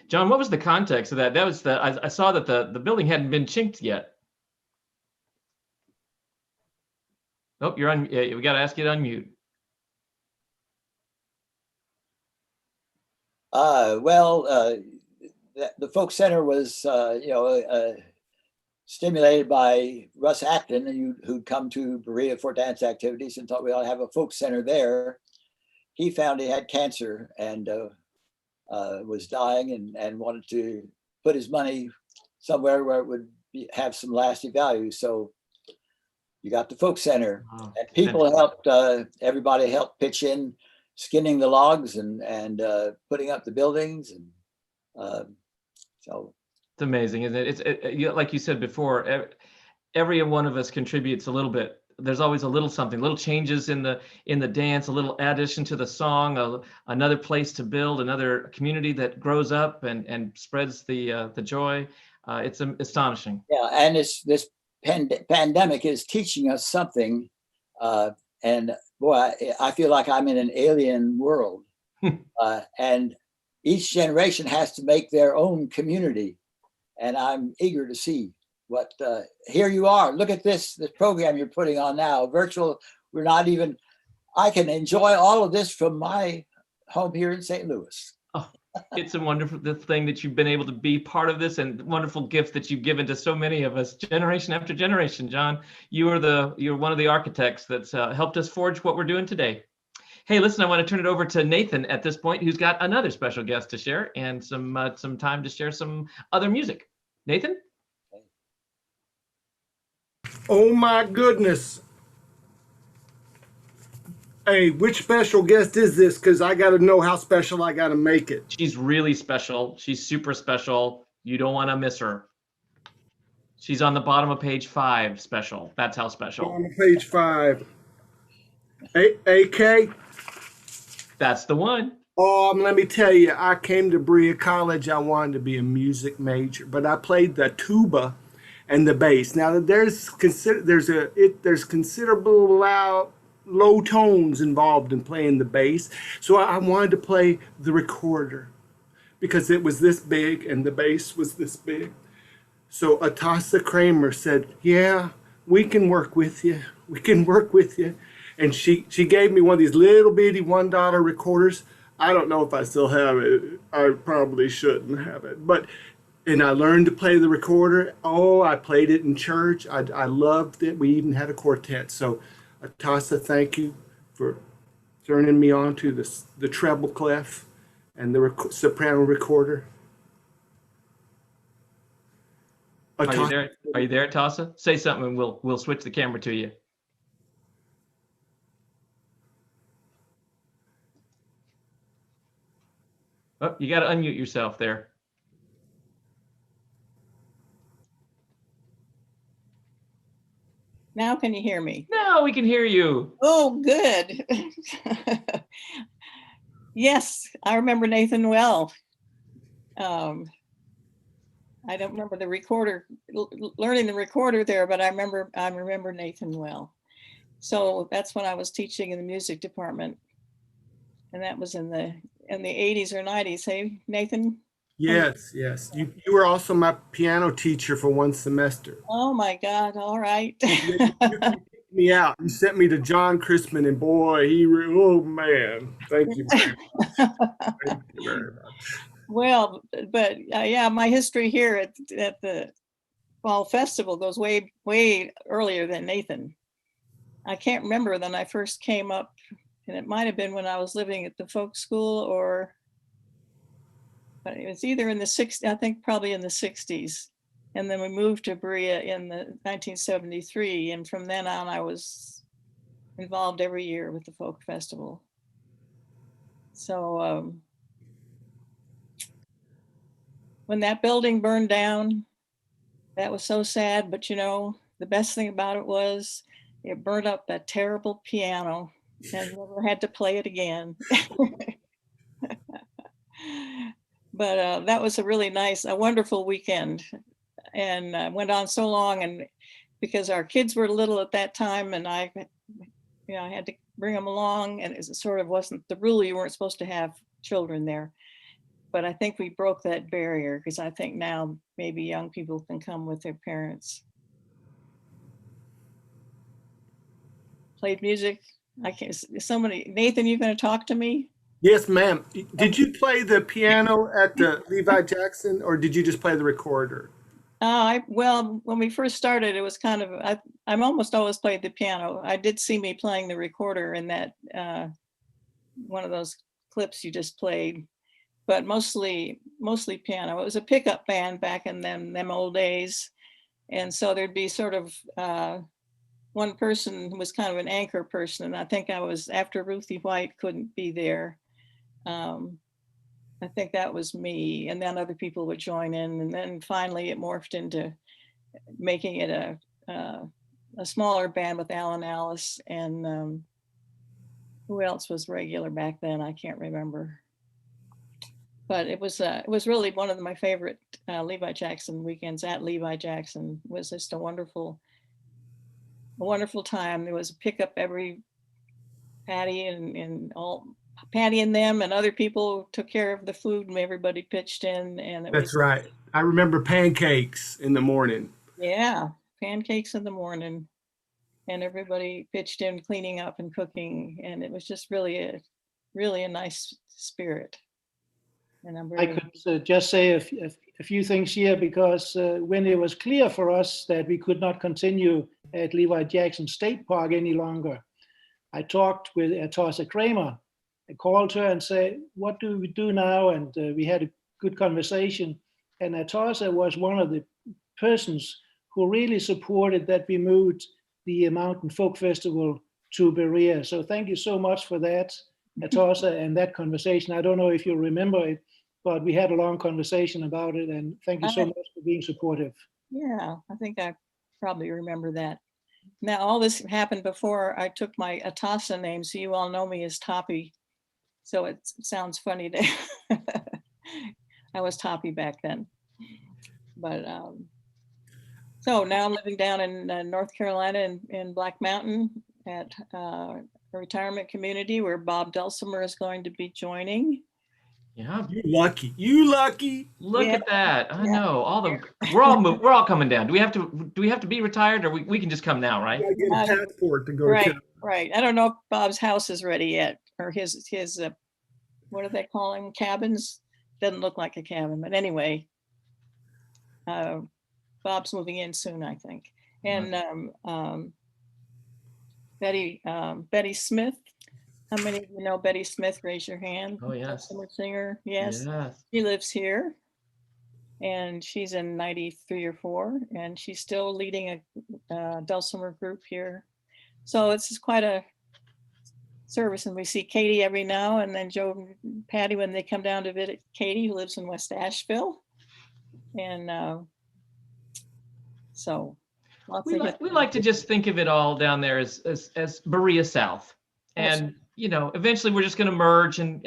John, what was the context of that? That was I saw that the building hadn't been chinked yet. Nope, you're on. We got to ask you to unmute. The Folk Center was, stimulated by Russ Acton, who'd come to Berea for dance activities and thought we ought to have a folk center there. He found he had cancer and was dying and wanted to put his money somewhere where it would have some lasting value. So you got the Folk Center, and people helped. Everybody helped pitch in, skinning the logs and putting up the buildings, and so it's amazing, isn't it? It's like you said before. Every one of us contributes a little bit. There's always a little something, little changes in the dance, a little addition to the song, another place to build, another community that grows up and spreads the joy. It's astonishing. Yeah, and this pandemic is teaching us something, and boy, I feel like I'm in an alien world. And each generation has to make their own community, and I'm eager to see But here you are. Look at this program you're putting on now. Virtual. We're not even. I can enjoy all of this from my home here in St. Louis. Oh, it's a wonderful thing that you've been able to be part of this, and wonderful gift that you've given to so many of us, generation after generation. John, you're one of the architects that's helped us forge what we're doing today. Hey, listen, I want to turn it over to Nathan at this point, who's got another special guest to share and some time to share some other music. Nathan? Oh my goodness. Hey, which special guest is this? Because I got to know how special I got to make it. She's really special. She's super special. You don't want to miss her. She's on the bottom of page 5 special. That's how special. On page 5. AK? That's the one. Let me tell you, I came to Berea College. I wanted to be a music major, but I played the tuba and the bass. Now there's considerable low tones involved in playing the bass, so I wanted to play the recorder because it was this big and the bass was this big. So Atasa Kramer said, "Yeah, we can work with you. We can work with you." And she gave me one of these little bitty $1 recorders. I don't know if I still have it. I probably shouldn't have it. And I learned to play the recorder. Oh, I played it in church. I loved it. We even had a quartet. So Atasa, thank you for turning me on to the treble clef and the soprano recorder. Are you there? Are you there, Atasa? Say something and we'll switch the camera to you. Oh, you got to unmute yourself there. Now can you hear me? Now we can hear you. Oh, good. Yes, I remember Nathan well. I don't remember the recorder, learning the recorder there, but I remember Nathan well. So that's when I was teaching in the music department, and that was in the 80s or 90s. Hey, Nathan? Yes. You were also my piano teacher for one semester. Oh my God! All right. You kicked me out. You sent me to John Christman, and boy, oh man, thank you very much. Thank you very much. Well, but yeah, my history here at the Fall Festival goes way earlier than Nathan. I can't remember when I first came up, and it might have been when I was living at the folk school, but it was either in the 60s, I think probably in the 60s. And then we moved to Berea in the 1973. And from then on, I was involved every year with the folk festival. So when that building burned down, that was so sad. But you know, the best thing about it was it burned up that terrible piano and never had to play it again. But that was a really nice, a wonderful weekend, and went on so long. And because our kids were little at that time, and I had to bring them along, and it sort of wasn't the rule. You weren't supposed to have children there, but I think we broke that barrier, because I think now maybe young people can come with their parents. Played music. I can't. Somebody, Nathan, you going to talk to me? Yes, ma'am. Did you play the piano at the Levi Jackson, or did you just play the recorder? Well, when we first started, it was kind of, I'm almost always played the piano. I did see me playing the recorder in that one of those clips you just played, but mostly piano. It was a pickup band back in them old days, and so there'd be sort of one person who was kind of an anchor person, and I think I was, after Ruthie White couldn't be there. I think that was me, and then other people would join in, and then finally it morphed into making it a smaller band with Alan Alice, and who else was regular back then? I can't remember. But it was really one of my favorite Levi Jackson weekends at Levi Jackson. It was just a wonderful time. There was a pickup every Patty and all. Patty and them and other people took care of the food, and everybody pitched in. And That's right. I remember pancakes in the morning. Yeah, pancakes in the morning, and everybody pitched in cleaning up and cooking, and it was just really a nice spirit. And I'm I very could just say a few things here because when it was clear for us that we could not continue at Levi Jackson State Park any longer, I talked with Atossa Kramer. I called her and said, what do we do now? And we had a good conversation. And Atossa was one of the persons who really supported that we moved the Mountain Folk Festival to Berea. So thank you so much for that, Atossa, and that conversation. I don't know if you remember it, but we had a long conversation about it. And thank you so much for being supportive. Yeah, I think I probably remember that. Now, all this happened before I took my Atossa name, so you all know me as Toppy. So it sounds funny to I was Toppy back then. But so now I'm living down in North Carolina in Black Mountain at a retirement community where Bob Dulcimer is going to be joining. Yeah. You lucky. You lucky. Look Yeah. at that. I Yeah. know. We're all coming down. Do we have to be retired, or we can just come now, right? You gotta get a passport to go to Right, Canada. right. I don't know if Bob's house is ready yet, or his what do they call him? Cabins? Doesn't look like a cabin, but anyway, Bob's moving in soon, I think. And Betty Smith. How many of you know Betty Smith? Raise your hand. Oh, yes. Summer singer. Yes. Yes. She lives here, and she's in 93 or 4, and she's still leading a Dulcimer group here. So it's quite a service, and we see Katie every now and then, Joe and Patty, when they come down to visit Katie, who lives in West Asheville. And so We like to just think of it all down there as Berea South. And eventually we're just going to merge and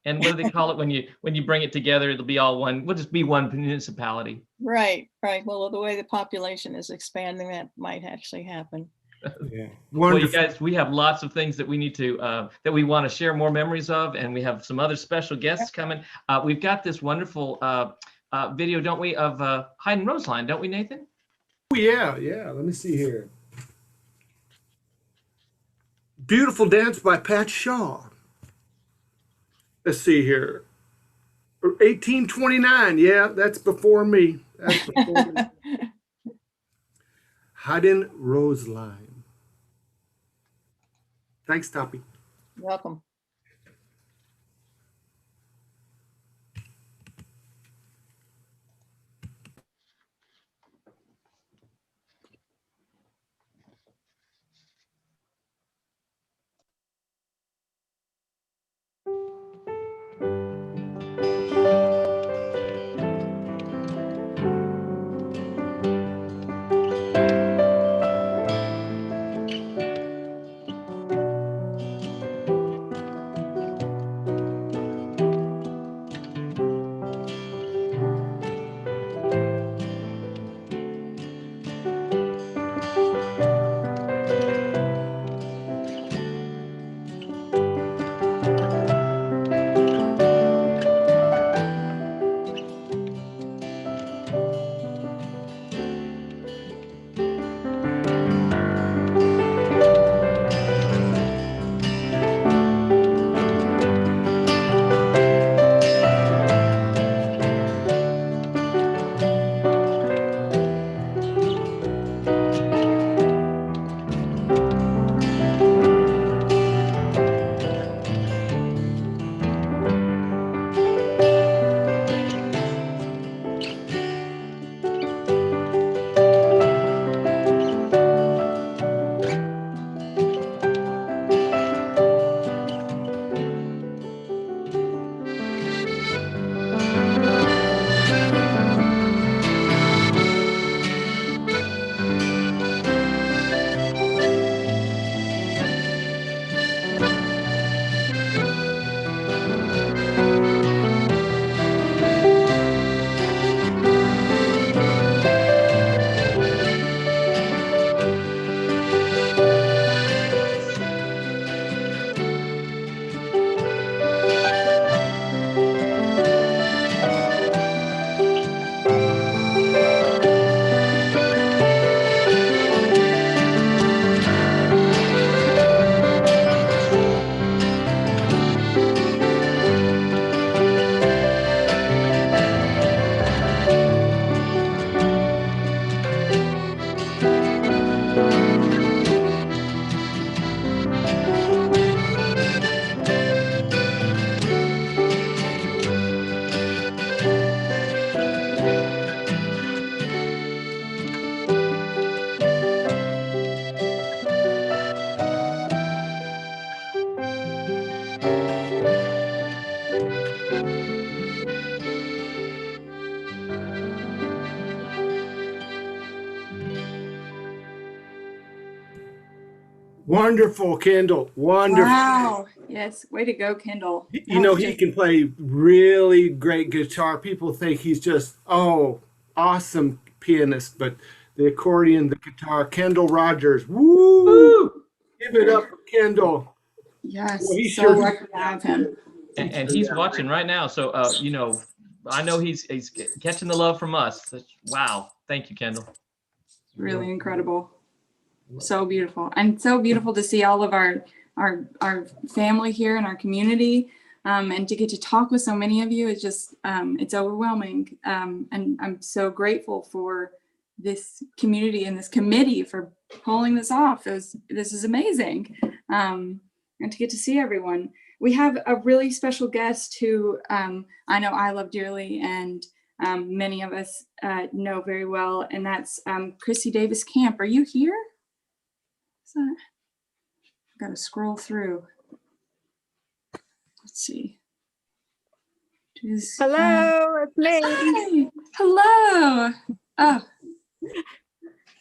what do they call it when you bring it together? It'll be all one. We'll just be one municipality. Right. Well, the way the population is expanding, that might actually happen. Yeah. Well, you guys, we have lots of things that we need to that we want to share more memories of, and we have some other special guests coming. We've got this wonderful video, don't we, of Hyde and Roseline, don't we, Nathan? Oh, yeah. Let me see here. Beautiful dance by Pat Shaw. Let's see here. 1829. Yeah, that's before me. That's before me. Hyde Roseline. Thanks, Toppy. Welcome. Wonderful, Kendall. Wonderful. Wow. Yes. Way to go, Kendall. You know, he can play really great guitar. People think he's just, awesome pianist, but the accordion, the guitar, Kendall Rogers. Woo! Give it up for Kendall. Yes. Well, So lucky to have him. And he's watching right now. So, I know he's catching the love from us. Wow. Thank you, Kendall. Really incredible. So beautiful. And so beautiful to see all of our family here in our community, and to get to talk with so many of you. It's just, it's overwhelming. And I'm so grateful for this community and this committee for pulling this off. This is amazing. And to get to see everyone. We have a really special guest who I know I love dearly, and many of us know very well, and that's Chrissy Davis Camp. Are you here? I've got to scroll through. Let's see. Hello, it's me. Hi. Hello. Oh,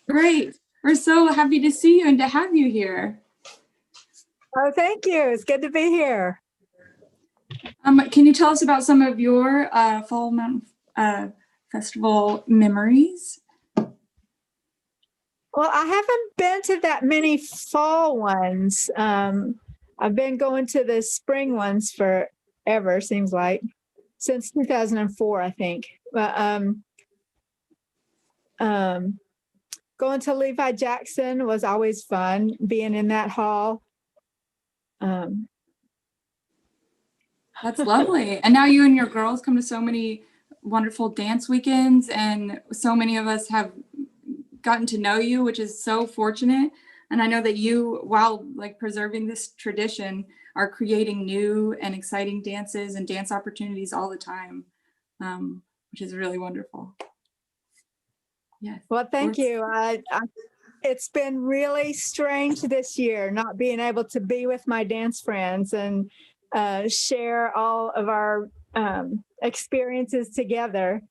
great. We're so happy to see you and to have you here. Oh, thank you. It's good to be here. Can you tell us about some of your Fall Mountain Festival memories? Well, I haven't been to that many fall ones. I've been going to the spring ones forever, seems like, since 2004, I think. But going to Levi Jackson was always fun, being in that hall. That's lovely. And now you and your girls come to so many wonderful dance weekends, and so many of us have gotten to know you, which is so fortunate. And I know that you, while preserving this tradition, are creating new and exciting dances and dance opportunities all the time, which is really wonderful. Yes. Well, thank you. It's been really strange this year not being able to be with my dance friends and share all of our experiences together.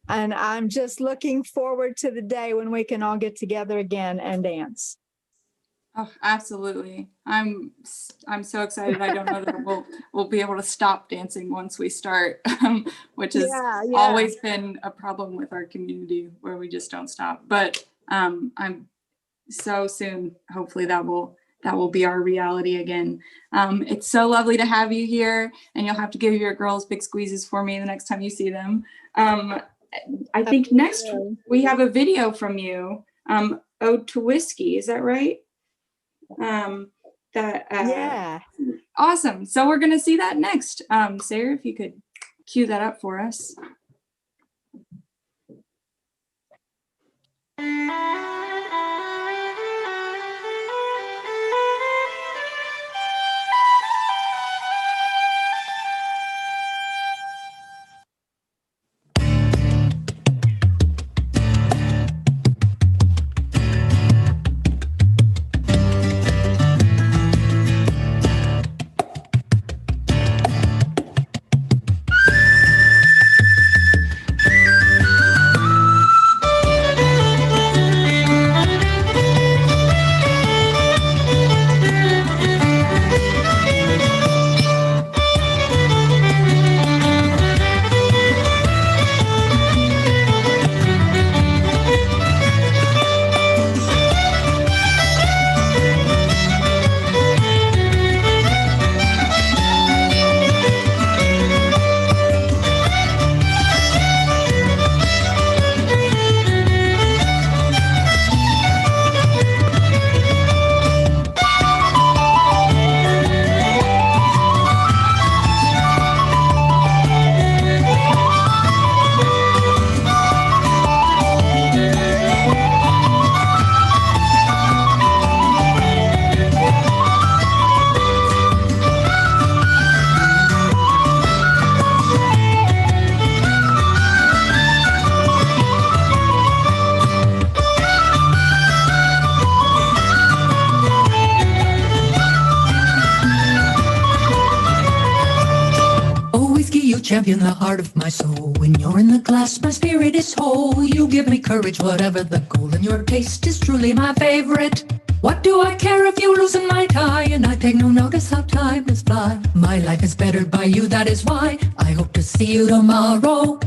And I'm just looking forward to the day when we can all get together again and dance. Oh, absolutely. I'm so excited. I don't know that we'll be able to stop dancing once we start, which has always been a problem with our community, where we just don't stop. But I'm so soon, hopefully that will be our reality again. It's so lovely to have you here, and you'll have to give your girls big squeezes for me the next time you see them. I think next we have a video from you, Ode to Whiskey. Is that right? Yeah. Awesome. So we're going to see that next. Sarah, if you could cue that up for us. Champion the heart of my soul. When you're in the glass, my spirit is whole. You give me courage, whatever the goal, and your taste is truly my favorite. What do I care if you loosen my tie? And I take no notice how time is fly. My life is bettered by you, that is why I hope to see you tomorrow.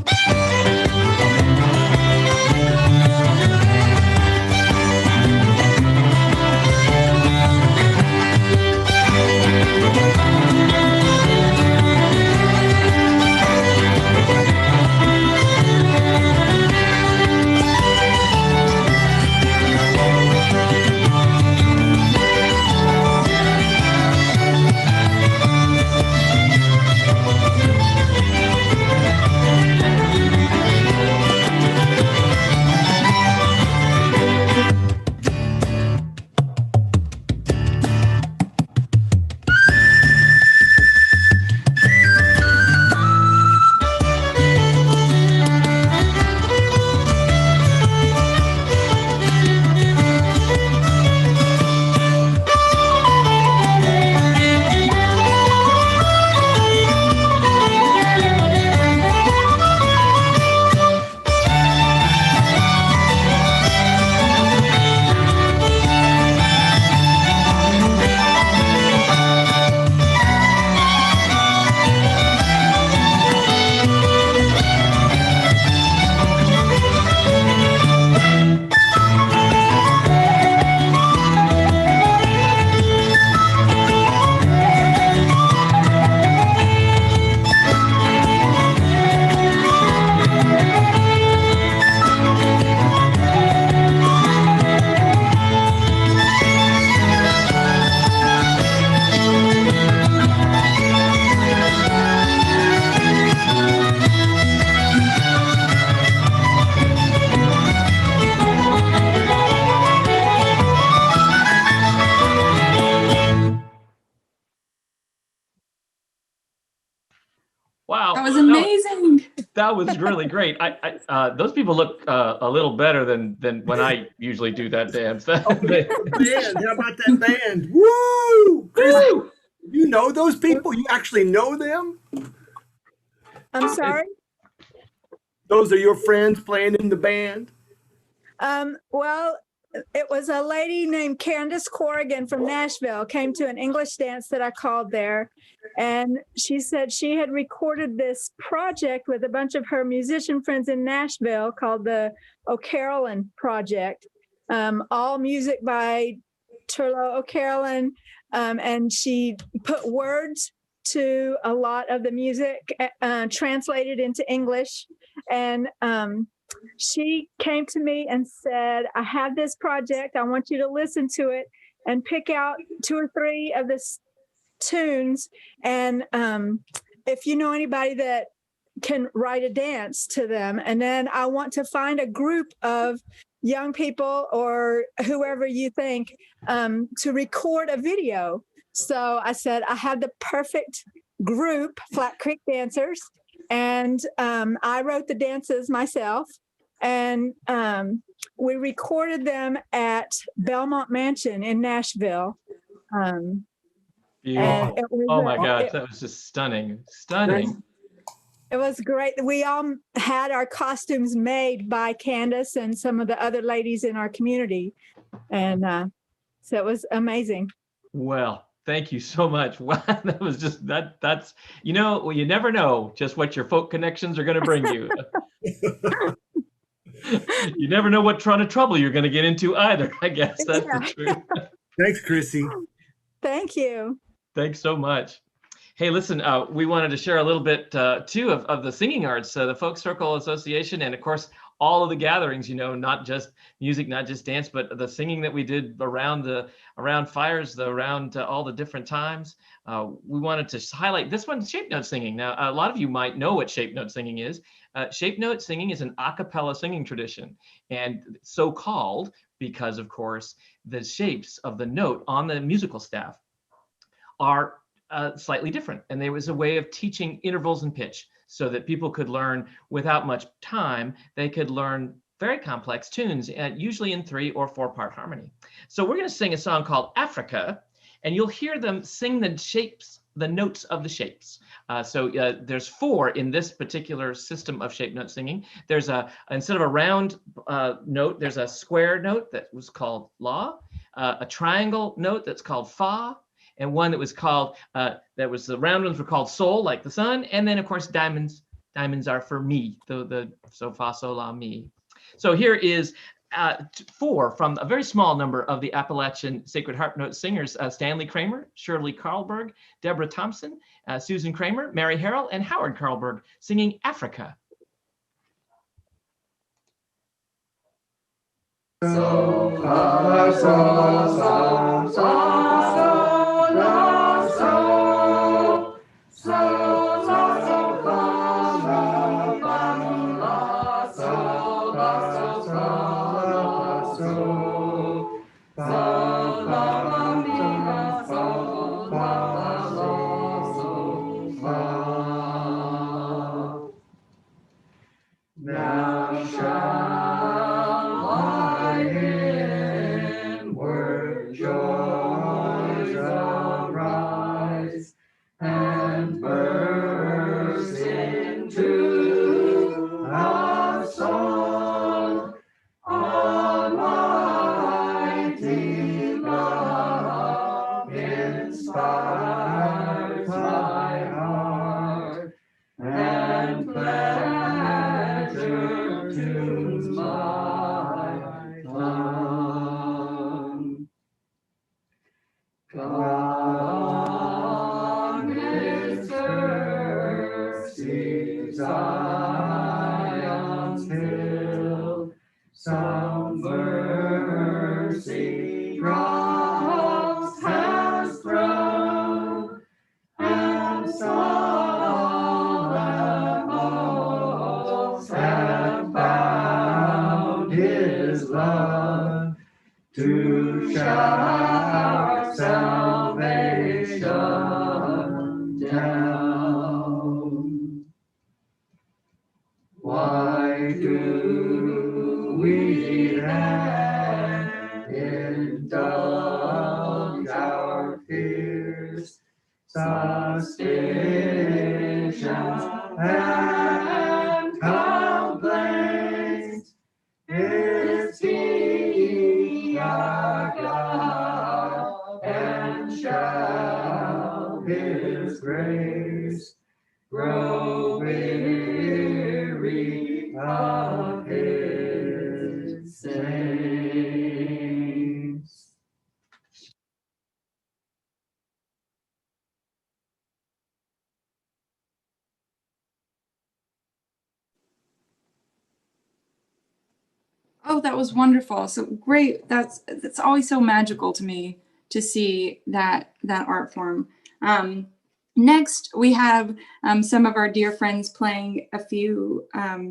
Wow. That was amazing. That was really great. Those people look a little better than when I usually do that dance. Band, how about that band? Woo! Chris, you know those people? You actually know them? I'm sorry. Those are your friends playing in the band? Well, it was a lady named Candace Corrigan from Nashville came to an English dance that I called there. And she said she had recorded this project with a bunch of her musician friends in Nashville called the O'Carolyn Project. All music by Turlo O'Carolyn. And she put words to a lot of the music, translated into English. And she came to me and said, I have this project. I want you to listen to it and pick out 2 or 3 of the tunes. And if you know anybody that can write a dance to them, and then I want to find a group of young people or whoever you think to record a video. So I said, I have the perfect group, Flat Creek Dancers. And I wrote the dances myself. And we recorded them at Belmont Mansion in Nashville. Oh my gosh, that was just stunning. Stunning. It was great. We all had our costumes made by Candace and some of the other ladies in our community. And so it was amazing. Well, thank you so much. Wow, that was just that's you never know just what your folk connections are going to bring you. You never know what kind of trouble you're going to get into either. I guess that's the truth. Thanks, Chrissy. Thank you. Thanks so much. Hey, listen, we wanted to share a little bit too of the singing arts, the Folk Circle Association, and of course, all of the gatherings, not just music, not just dance, but the singing that we did around fires, around all the different times. We wanted to highlight this one, shape note singing. Now, a lot of you might know what shape note singing is. Shape note singing is an a cappella singing tradition, and so called because, of course, the shapes of the note on the musical staff are slightly different. And there was a way of teaching intervals and pitch so that people could learn without much time. They could learn very complex tunes, usually in 3 or 4-part harmony. So we're going to sing a song called Africa, and you'll hear them sing the shapes, the notes of the shapes. So there's 4 in this particular system of shape note singing. There's instead of a round note, there's a square note that was called la. a triangle note that's called fa, and one that was called, the round ones were called sol, like the sun. And then of course, diamonds are for mi, the so, fa, sol, la, mi. So here is 4 from a very small number of the Appalachian Sacred Harp Note singers: Stanley Kramer, Shirley Carlberg, Deborah Thompson, Susan Kramer, Mary Harrell, and Howard Carlberg, singing Africa. So, fa, sol, sol, sol, sol, la, sol, sol, la, sol, fa, la, fa, la, sol, la, sol, fa, la, sol, fa, la, mi, la, sol, fa, la, sol, fa. Now shall I inward joys arise and burst into a song. Almighty love inspires my heart, and pleasure tunes my tongue. God on his mercy Zion's hill, some mercy drops has thrown, and solemn oaths have bound his love to shower salvation down. Why do we then indulge our fears, suspicions, and complaints? Is he our God, and shall his grace grow weary of his saints? Oh, that was wonderful. So great. That's always so magical to me to see that art form. Next, we have some of our dear friends playing a few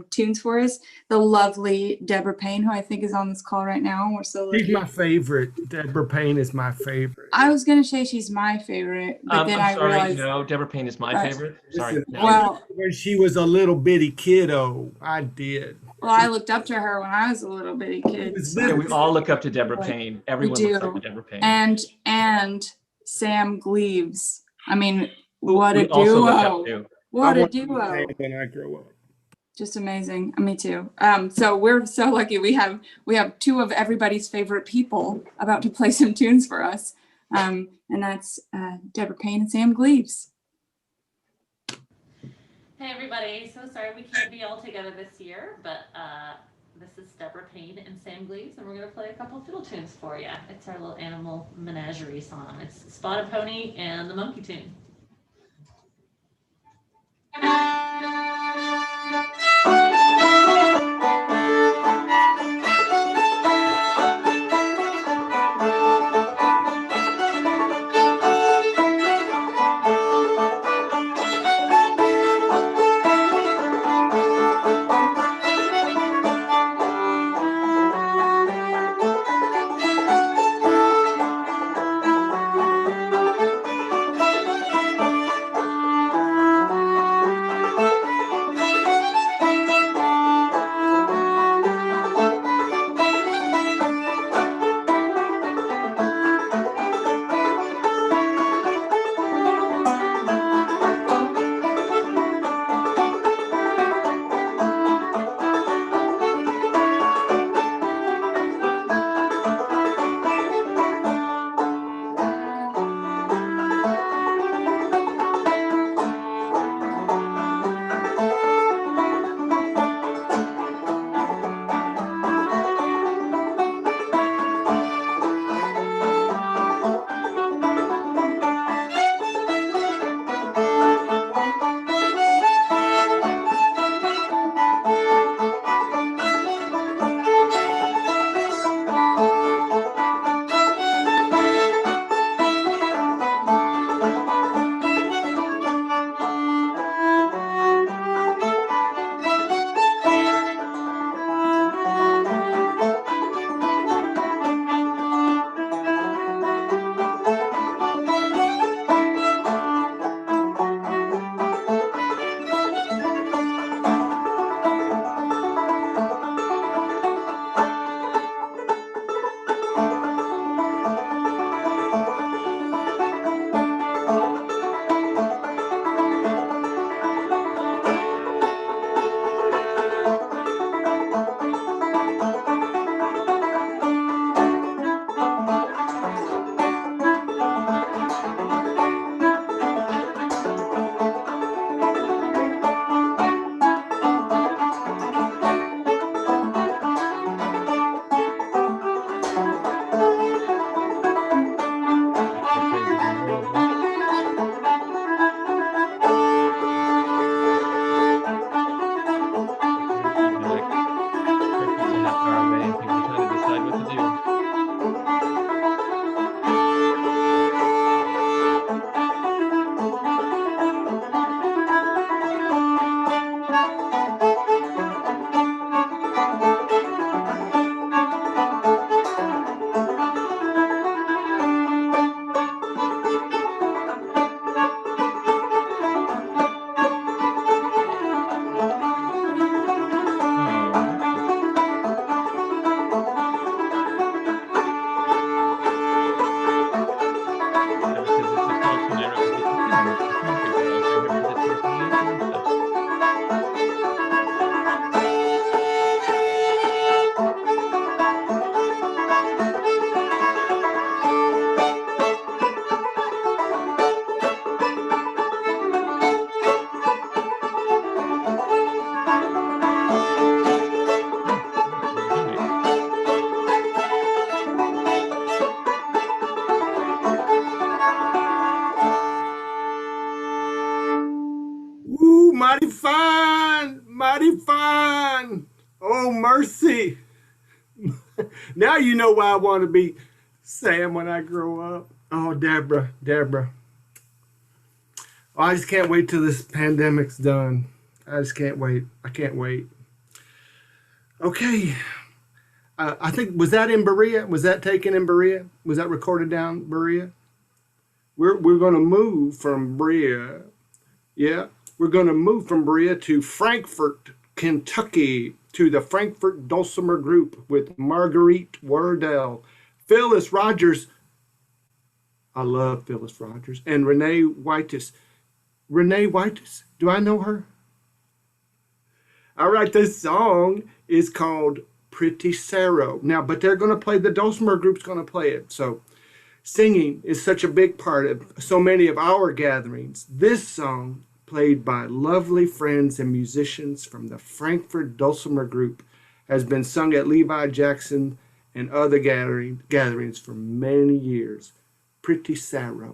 tunes for us. The lovely Deborah Payne, who I think is on this call right now. We're so lucky. She's my favorite. Deborah Payne is my favorite. I was going to say she's my favorite, but then I'm sorry, realized. no, Deborah Payne is my favorite. Sorry. Listen, No. Well, when she was a little bitty kiddo, I did. well, I looked up to her when I was a little bitty kid. Yeah, we all look up to Deborah Payne. Everyone looks up to Deborah Payne. And Sam Gleaves. I mean, what we a also look up duo! to. What I a want to be duo! Payne when I grow up. Just amazing. Me too. So we're so lucky. We have 2 of everybody's favorite people about to play some tunes for us, and that's Deborah Payne and Sam Gleaves. Hey everybody, so sorry we can't be all together this year, but this is Deborah Payne and Sam Gleaves, and we're going to play a couple fiddle tunes for you. It's our little animal menagerie song. It's Spotted Pony and the Monkey Tune. mighty fine. Oh, mercy. Now you know why I want to be Sam when I grow up. Oh, Deborah. Oh, I just can't wait till this pandemic's done. I just can't wait. I can't wait. Okay. I think, was that in Berea? Was that taken in Berea? Was that recorded down Berea? We're going to move from Berea. Yeah. We're going to move from Berea to Frankfort, Kentucky, to the Frankfort Dulcimer Group with Marguerite Wardell, Phyllis Rogers. I love Phyllis Rogers. And Renee Whitus. Renee Whitus? Do I know her? All right, this song is called Pretty Sarah. Now, but they're going to play, the Dulcimer Group's going to play it. So singing is such a big part of so many of our gatherings. This song, played by lovely friends and musicians from the Frankfort Dulcimer Group, has been sung at Levi Jackson and other gatherings for many years. Pretty Sarah.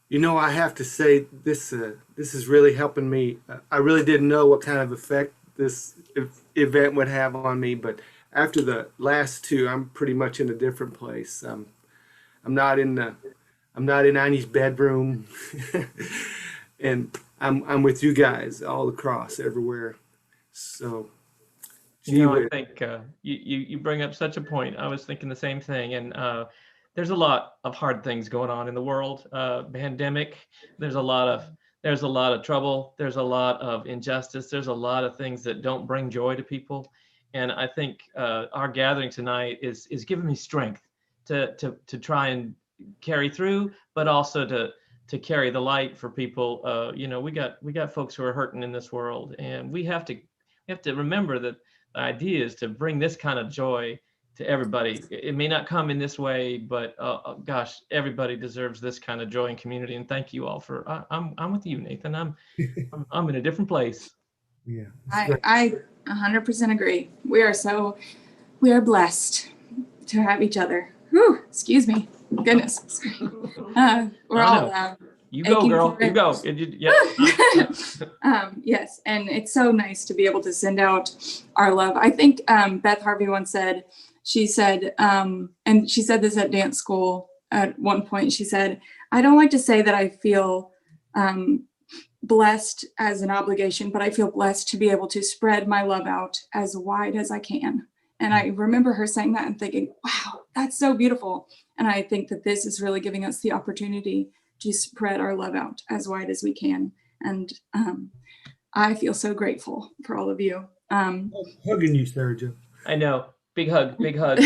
You know, I have to say this is really helping me. I really didn't know what kind of effect this event would have on me, but after the last two, I'm pretty much in a different place. I'm not in Annie's bedroom, and I'm with you guys all across everywhere. So, you know, I think you bring up such a point. I was thinking the same thing, and there's a lot of hard things going on in the world. Pandemic. There's a lot of trouble. There's a lot of injustice. There's a lot of things that don't bring joy to people. And I think our gathering tonight is giving me strength to try and carry through, but also to carry the light for people. You know, we got folks who are hurting in this world, and we have to remember that the idea is to bring this kind of joy to everybody. It may not come in this way, but gosh, everybody deserves this kind of joy and community. And thank you all for. I'm with you, Nathan. I'm in a different place. Yeah, I 100% agree. We are blessed to have each other. Whew, excuse me. Goodness. We're all you go, aching girl. for it. You go. Yeah. Yes, and it's so nice to be able to send out our love. I think Beth Harvey once said, and she said this at dance school at one point, she said, I don't like to say that I feel blessed as an obligation, but I feel blessed to be able to spread my love out as wide as I can. And I remember her saying that and thinking, wow, that's so beautiful. And I think that this is really giving us the opportunity to spread our love out as wide as we can. And I feel so grateful for all of you. Hugging you, Sarah Jo. I know. Big hug, big hug.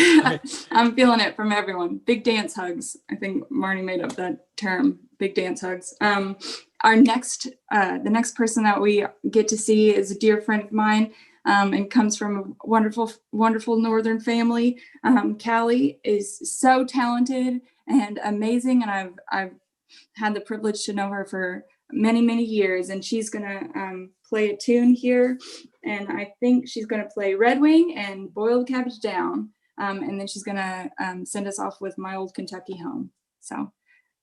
I'm feeling it from everyone. Big dance hugs. I think Marnie made up that term, big dance hugs. Our next, the next person that we get to see is a dear friend of mine and comes from a wonderful, wonderful Northern family. Callie is so talented and amazing, and I've had the privilege to know her for many, many years, and she's gonna play a tune here. And I think she's going to play Red Wing and Boiled Cabbage Down. And then she's going to send us off with My Old Kentucky Home. So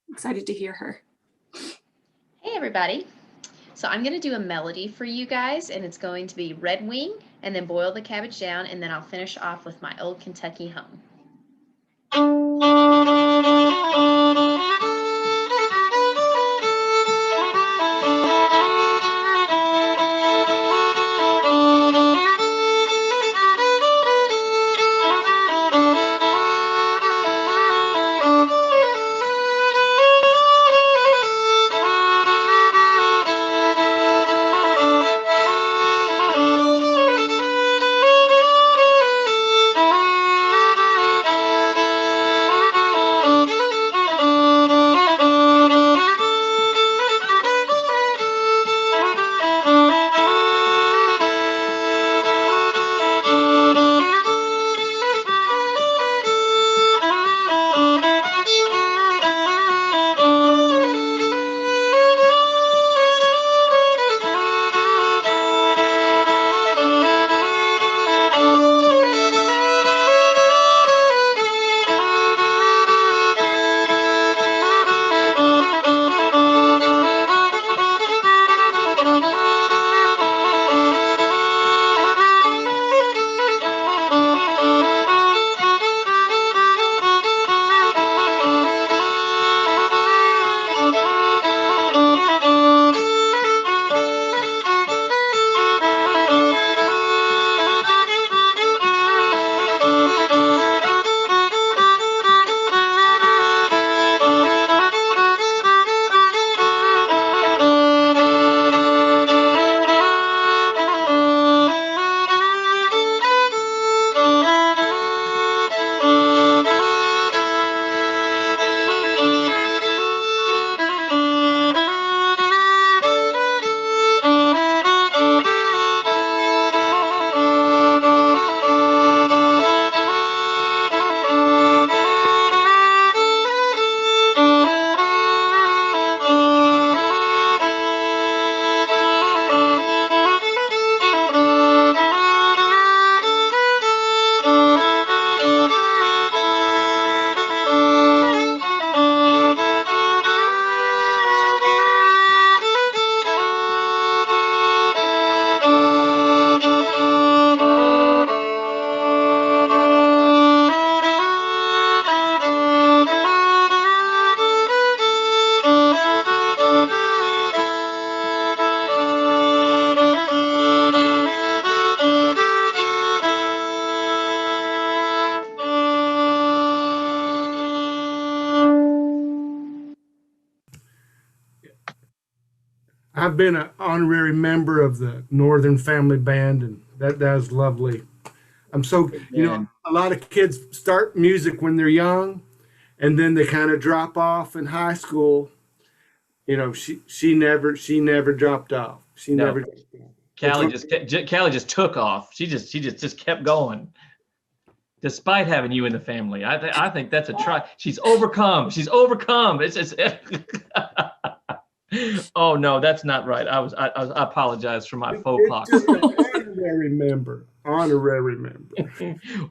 excited to hear her. Hey, everybody. So I'm going to do a melody for you guys, and it's going to be Red Wing and then Boil the Cabbage Down. And then I'll finish off with My Old Kentucky Home. I've been an honorary member of the Northern Family Band, and that was lovely. I'm so, a lot of kids start music when they're young, and then they kind of drop off in high school. She never dropped off. She never. Callie just took off. She just kept going, despite having you in the family. I think that's a try. She's overcome. It's just. Oh no, that's not right. I apologize for my faux pas. Honorary member.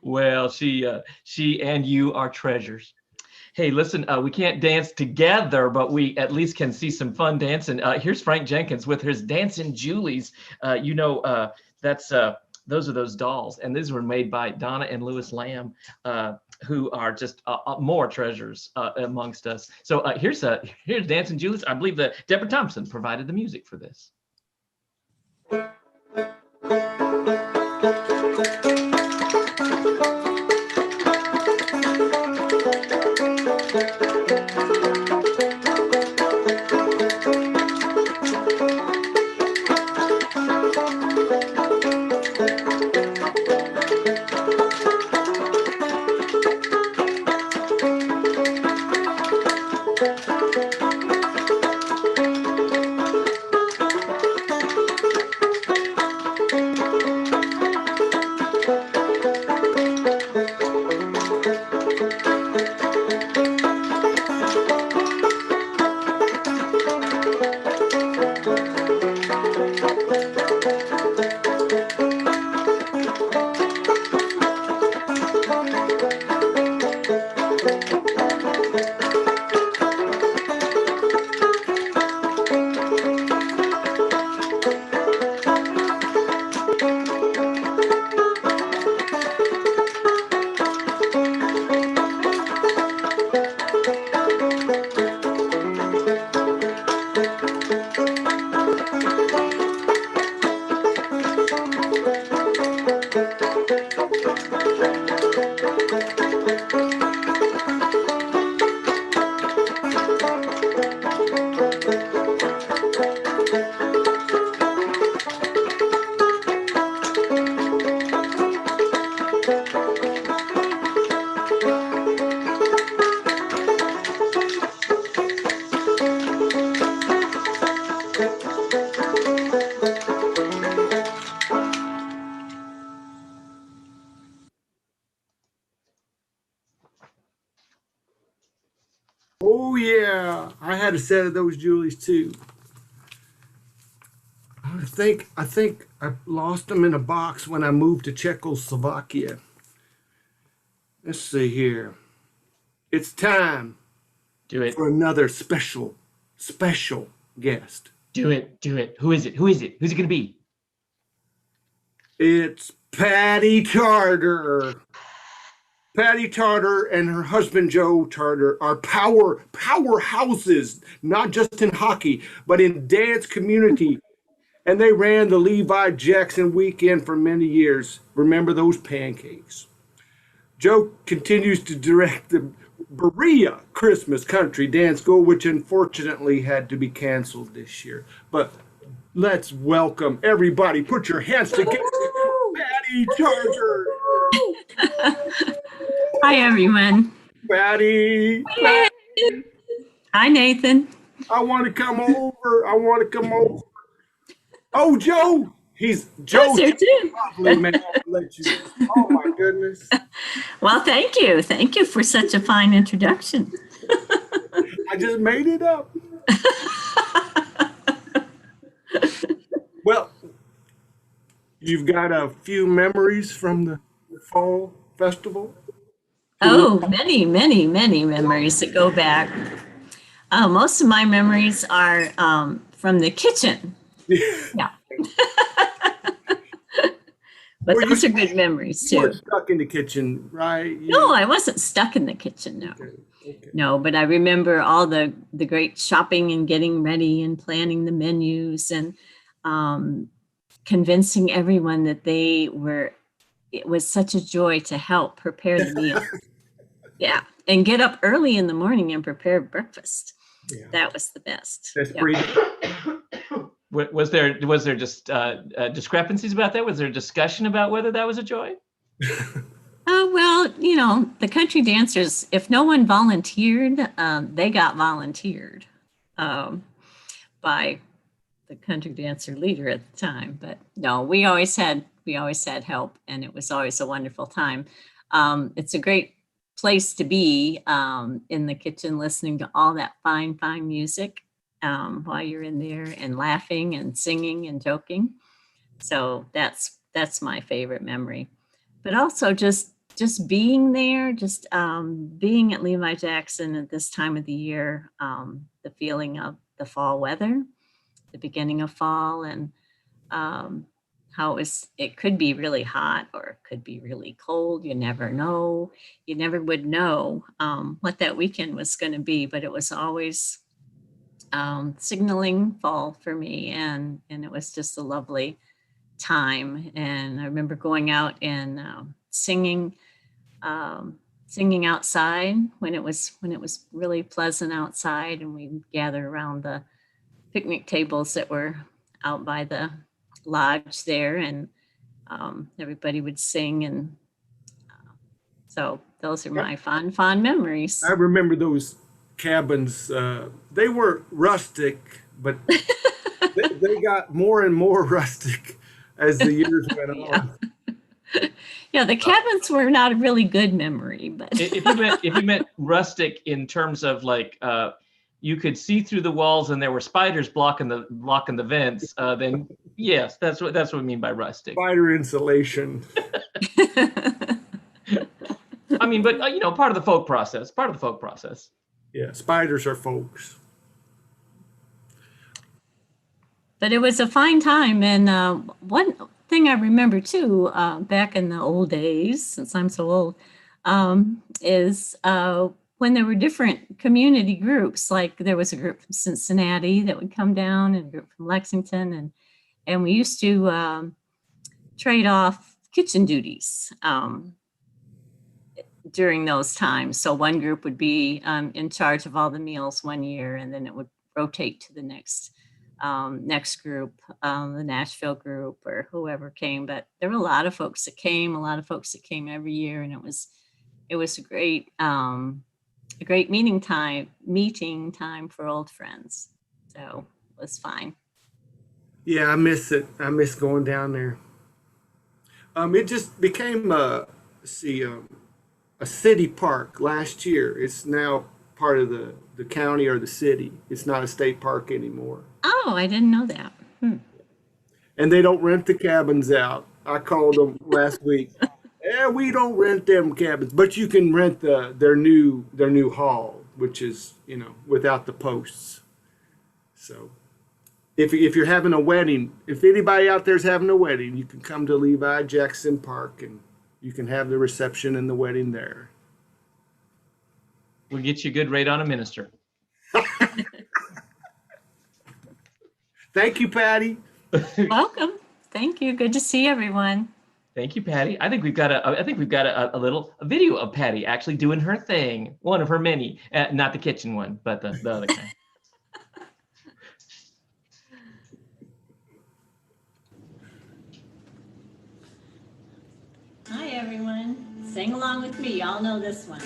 Well, she and you are treasures. Hey, listen, we can't dance together, but we at least can see some fun dancing. Here's Frank Jenkins with his Dancing Julies. That's those are those dolls, and these were made by Donna and Louis Lamb, who are just more treasures amongst us. So here's Dancing Julies. I believe that Deborah Thompson provided the music for this. Oh yeah, I had a set of those Julies too. I think I lost them in a box when I moved to Czechoslovakia. Let's see here. It's time. Do it. For another special guest. Do it. Who is it? Who's it going to be? It's Patty Tartar. Patty Tartar and her husband Joe Tartar are powerhouses, not just in hockey, but in dance community. And they ran the Levi Jackson weekend for many years. Remember those pancakes? Joe continues to direct the Berea Christmas Country Dance Go, which unfortunately had to be canceled this year. But let's welcome everybody. Put your hands together. Patty Tartar. Hi, everyone. Patty. Hi, Nathan. I want to come over. Oh, Joe. Joe's here too. Lovely, man. I'll let you. Oh my goodness. Well, thank you. Thank you for such a fine introduction. I just made it up. Well, you've got a few memories from the fall festival? Oh, many memories that go back. Most of my memories are from the kitchen. Yeah. But those are good memories too. You weren't stuck in the kitchen, right? No, I wasn't stuck in the kitchen, no. Okay. No, but I remember all the great shopping and getting ready and planning the menus and convincing everyone that it was such a joy to help prepare the meal. Yeah, and get up early in the morning and prepare breakfast. Yeah. That was the best. That's pretty. Was there just discrepancies about that? Was there a discussion about whether that was a joy? Well, the country dancers, if no one volunteered, they got volunteered by the country dancer leader at the time. But no, we always had help, and it was always a wonderful time. It's a great place to be in the kitchen, listening to all that fine music while you're in there and laughing and singing and joking. So that's my favorite memory. But also just just being there, just being at Levi Jackson at this time of the year, the feeling of the fall weather, the beginning of fall, and how it could be really hot or it could be really cold. You never know. You never would know what that weekend was going to be, but it was always signaling fall for me, and it was just a lovely time. And I remember going out and singing outside when it was really pleasant outside, and we gathered around the picnic tables that were out by the lodge there, and everybody would sing, and so those are my fond memories. I remember those cabins. They were rustic, but they got more and more rustic as the years went on. Yeah, the cabins were not a really good memory, but if you meant rustic in terms of like you could see through the walls and there were spiders blocking the vents, then yes, that's what we mean by rustic. Spider insulation. I mean, but part of the folk process. Yeah, spiders are folks. But it was a fine time, and one thing I remember too, back in the old days, since I'm so old, is when there were different community groups. Like there was a group from Cincinnati that would come down, and a group from Lexington, and we used to trade off kitchen duties during those times. So one group would be in charge of all the meals one year, and then it would rotate to the next group, the Nashville group or whoever came. But there were a lot of folks that came every year, and it was a great meeting time for old friends. So it was fine. Yeah, I miss it. I miss going down there. It just became a city park last year. It's now part of the county or the city. It's not a state park anymore. Oh, I didn't know that. And they don't rent the cabins out. I called them last week. We don't rent them cabins, but you can rent their new hall, which is without the posts. So if you're having a wedding, if anybody out there's having a wedding, you can come to Levi Jackson Park and you can have the reception and the wedding there. We'll get you a good rate on a minister. Thank you, Patty. Welcome. Thank you. Good to see everyone. Thank you, Patty. I think we've got a little video of Patty actually doing her thing. One of her many, not the kitchen one, but the other kind. Hi, everyone. Sing along with me. Y'all know this one.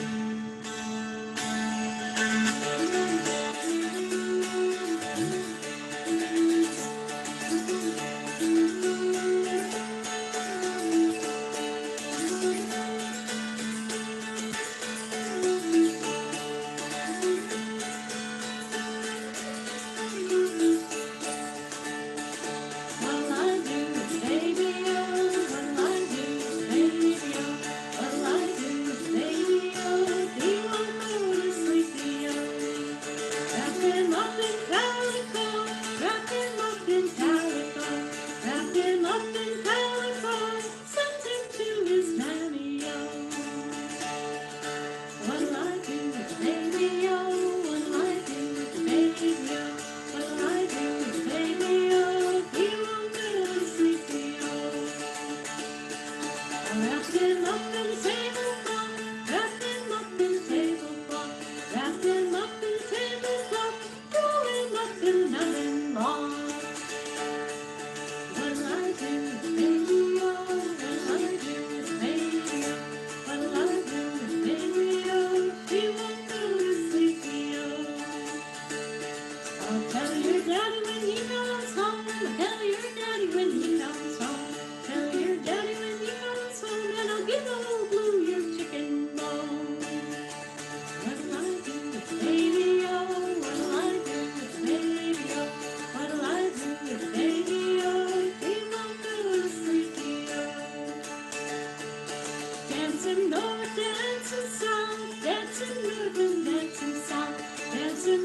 Dancing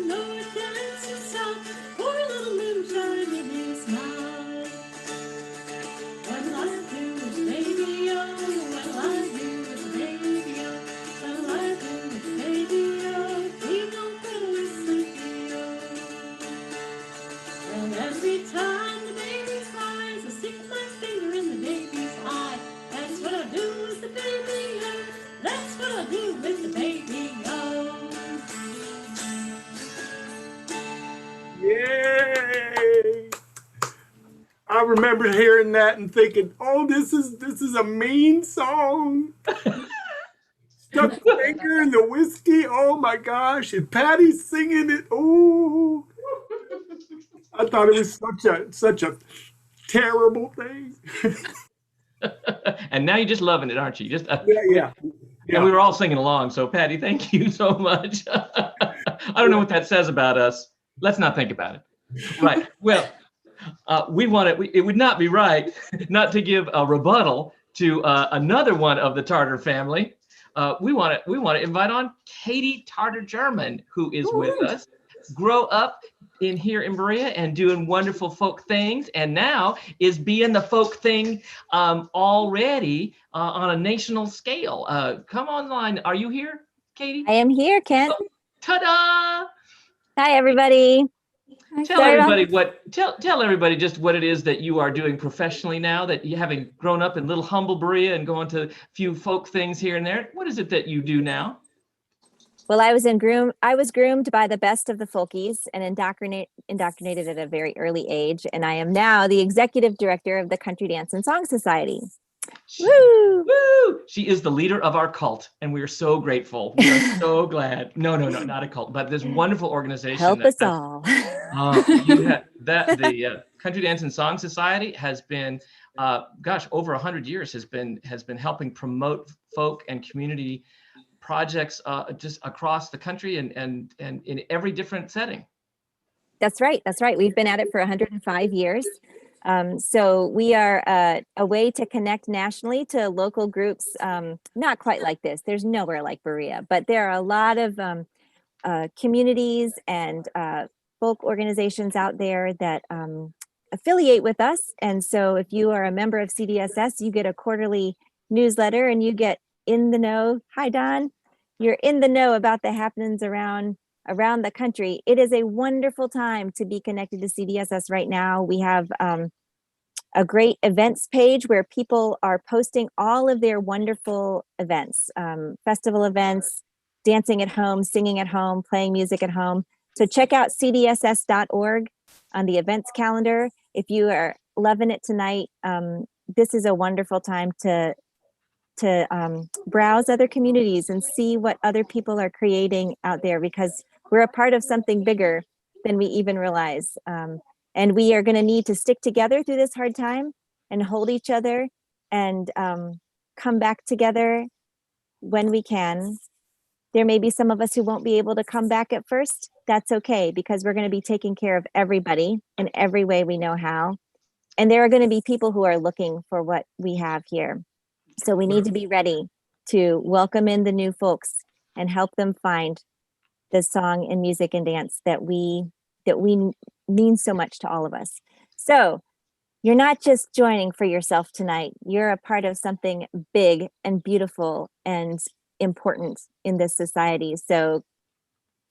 north, dance and south, pour a little moonshine in his mouth. What'll I do with the baby, oh? What'll I do with the baby, oh? What'll I do with the baby, oh? Please don't go to sleepy, oh. And every time the baby cries, I stick my finger in the baby's eye. That's what I do with the baby, oh. That's what I do with the baby, oh. Yay! I remember hearing that and thinking, "Oh, this is a mean song." Stuck the finger in the whiskey. Oh my gosh! And Patty's singing it. Oh, I thought it was such a terrible thing. And now you're just loving it, aren't you? Just Yeah. And we were all singing along. So Patty, thank you so much. I don't know what that says about us. Let's not think about it. Right. Well, it would not be right not to give a rebuttal to another one of the Tartar family. We want to invite on Katie Tartar German, who is with us. Grow up here in Berea and doing wonderful folk things, and now is being the folk thing already on a national scale. Come online. Are you here, Katie? I am here, Kent. Oh, ta-da! Hi, everybody. Tell everybody just what it is that you are doing professionally now, that you having grown up in little humble Berea and going to a few folk things here and there. What is it that you do now? Well, I was groomed by the best of the folkies and indoctrinated at a very early age. And I am now the executive director of the Country Dance and Song Society. Woo! Woo! She is the leader of our cult, and we are so grateful. We are so glad. No, not a cult, but this wonderful organization. Help us all. The Country Dance and Song Society has been, over 100 years has been helping promote folk and community projects just across the country and in every different setting. That's right. We've been at it for 105 years. So we are a way to connect nationally to local groups, not quite like this. There's nowhere like Berea, but there are a lot of communities and folk organizations out there that affiliate with us. And so if you are a member of CDSS, you get a quarterly newsletter and you get in the know. Hi, Don. You're in the know about the happenings around the country. It is a wonderful time to be connected to CDSS right now. We have a great events page where people are posting all of their wonderful events, festival events, dancing at home, singing at home, playing music at home. So check out cdss.org on the events calendar. If you are loving it tonight, this is a wonderful time to browse other communities and see what other people are creating out there, because we're a part of something bigger than we even realize. And we are going to need to stick together through this hard time and hold each other and come back together when we can. There may be some of us who won't be able to come back at first. That's okay, because we're going to be taking care of everybody in every way we know how. And there are going to be people who are looking for what we have here. So we need to be ready to welcome in the new folks and help them find the song and music and dance that we mean so much to all of us. So you're not just joining for yourself tonight. You're a part of something big and beautiful and important in this society. So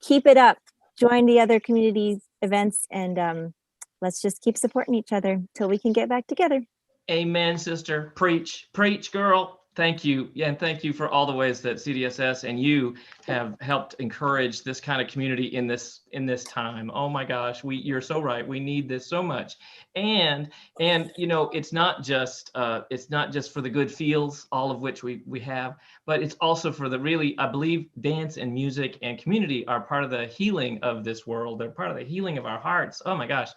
keep it up. Join the other community events, and let's just keep supporting each other till we can get back together. Amen, sister. Preach, girl. Thank you. Yeah, and thank you for all the ways that CDSS and you have helped encourage this kind of community in this time. Oh my gosh, you're so right. We need this so much. And you know, it's not just for the good feels, all of which we have, but it's also for the really, I believe dance and music and community are part of the healing of this world. They're part of the healing of our hearts. Oh my gosh.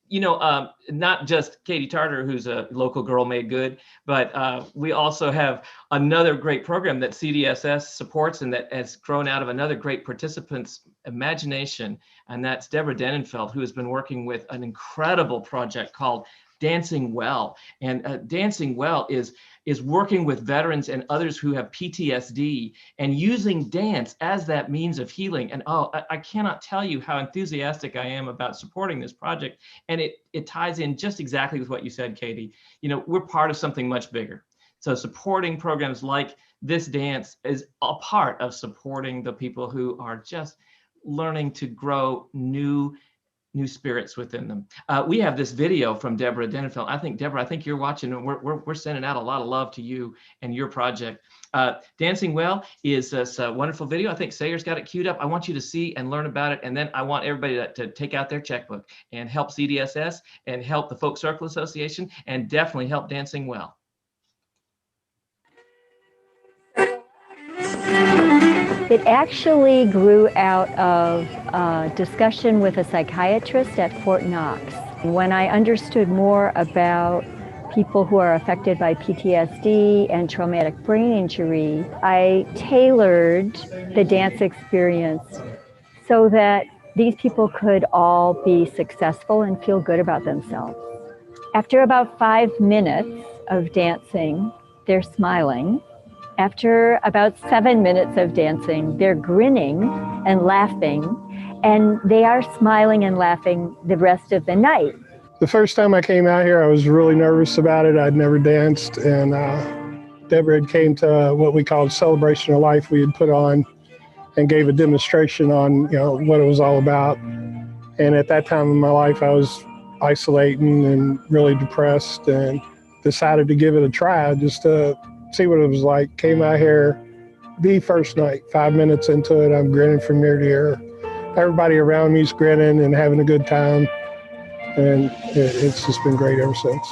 You know, not just Katie Tartar, who's a local girl made good, but we also have another great program that CDSS supports and that has grown out of another great participant's imagination. And that's Deborah Denenfeld, who has been working with an incredible project called Dancing Well. And Dancing Well is working with veterans and others who have PTSD and using dance as that means of healing. And I cannot tell you how enthusiastic I am about supporting this project. And it ties in just exactly with what you said, Katie. You know, we're part of something much bigger. So supporting programs like this dance is a part of supporting the people who are just learning to grow new spirits within them. We have this video from Deborah Denenfeld. Deborah, I think you're watching, and we're sending out a lot of love to you and your project. Dancing Well is this wonderful video. I think Sayer's got it queued up. I want you to see and learn about it, and then I want everybody to take out their checkbook and help CDSS and help the Folk Circle Association and definitely help Dancing Well. It actually grew out of a discussion with a psychiatrist at Fort Knox. When I understood more about people who are affected by PTSD and traumatic brain injury, I tailored the dance experience so that these people could all be successful and feel good about themselves. After about 5 minutes of dancing, they're smiling. After about 7 minutes of dancing, they're grinning and laughing, and they are smiling and laughing the rest of the night. The first time I came out here, I was really nervous about it. I'd never danced, and Deborah had came to what we called Celebration of Life. We had put on and gave a demonstration on, you know, what it was all about. And at that time in my life, I was isolating and really depressed, and decided to give it a try just to see what it was like. Came out here the first night, 5 minutes into it, I'm grinning from ear to ear. Everybody around me's grinning and having a good time. And it's just been great ever since.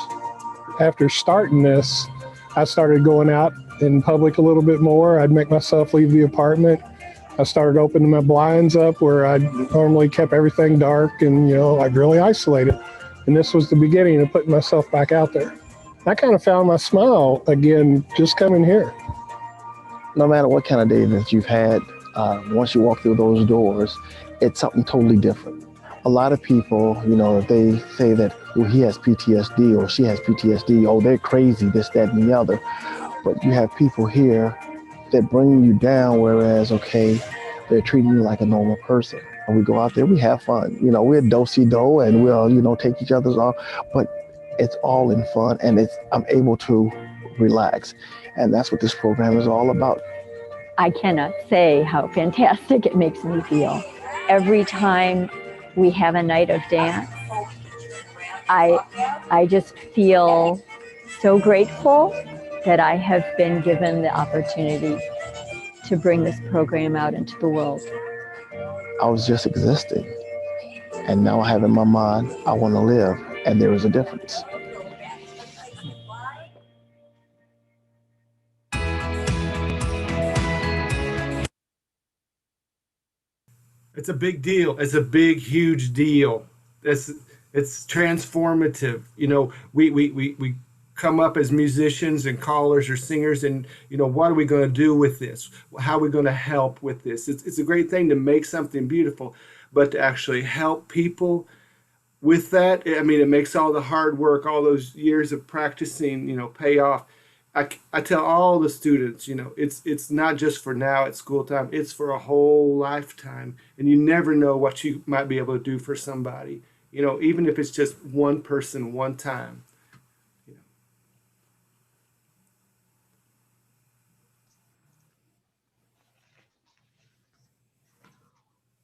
After starting this, I started going out in public a little bit more. I'd make myself leave the apartment. I started opening my blinds up where I normally kept everything dark, and, you know, I'd really isolated. And this was the beginning of putting myself back out there. I kind of found my smile again just coming here. No matter what kind of day that you've had, once you walk through those doors, it's something totally different. A lot of people, you know, they say that, well, he has PTSD or she has PTSD, oh, they're crazy, this, that, and the other. But you have people here that bring you down, whereas, okay, they're treating you like a normal person. And we go out there, we have fun. You know, we're do-si-do and we'll, you know, take each other's off, but it's all in fun, and I'm able to relax. And that's what this program is all about. I cannot say how fantastic it makes me feel. Every time we have a night of dance, I just feel so grateful that I have been given the opportunity to bring this program out into the world. I was just existing, and now I have in my mind, I want to live, and there is a difference. It's a big deal. It's a big, huge deal. It's transformative. You know, we come up as musicians and callers or singers, and, you know, what are we going to do with this? How are we going to help with this? It's a great thing to make something beautiful, but to actually help people with that, I mean, it makes all the hard work, all those years of practicing, you know, pay off. I tell all the students, you know, it's not just for now at school time, it's for a whole lifetime. And you never know what you might be able to do for somebody, you know, even if it's just one person, one time. You know.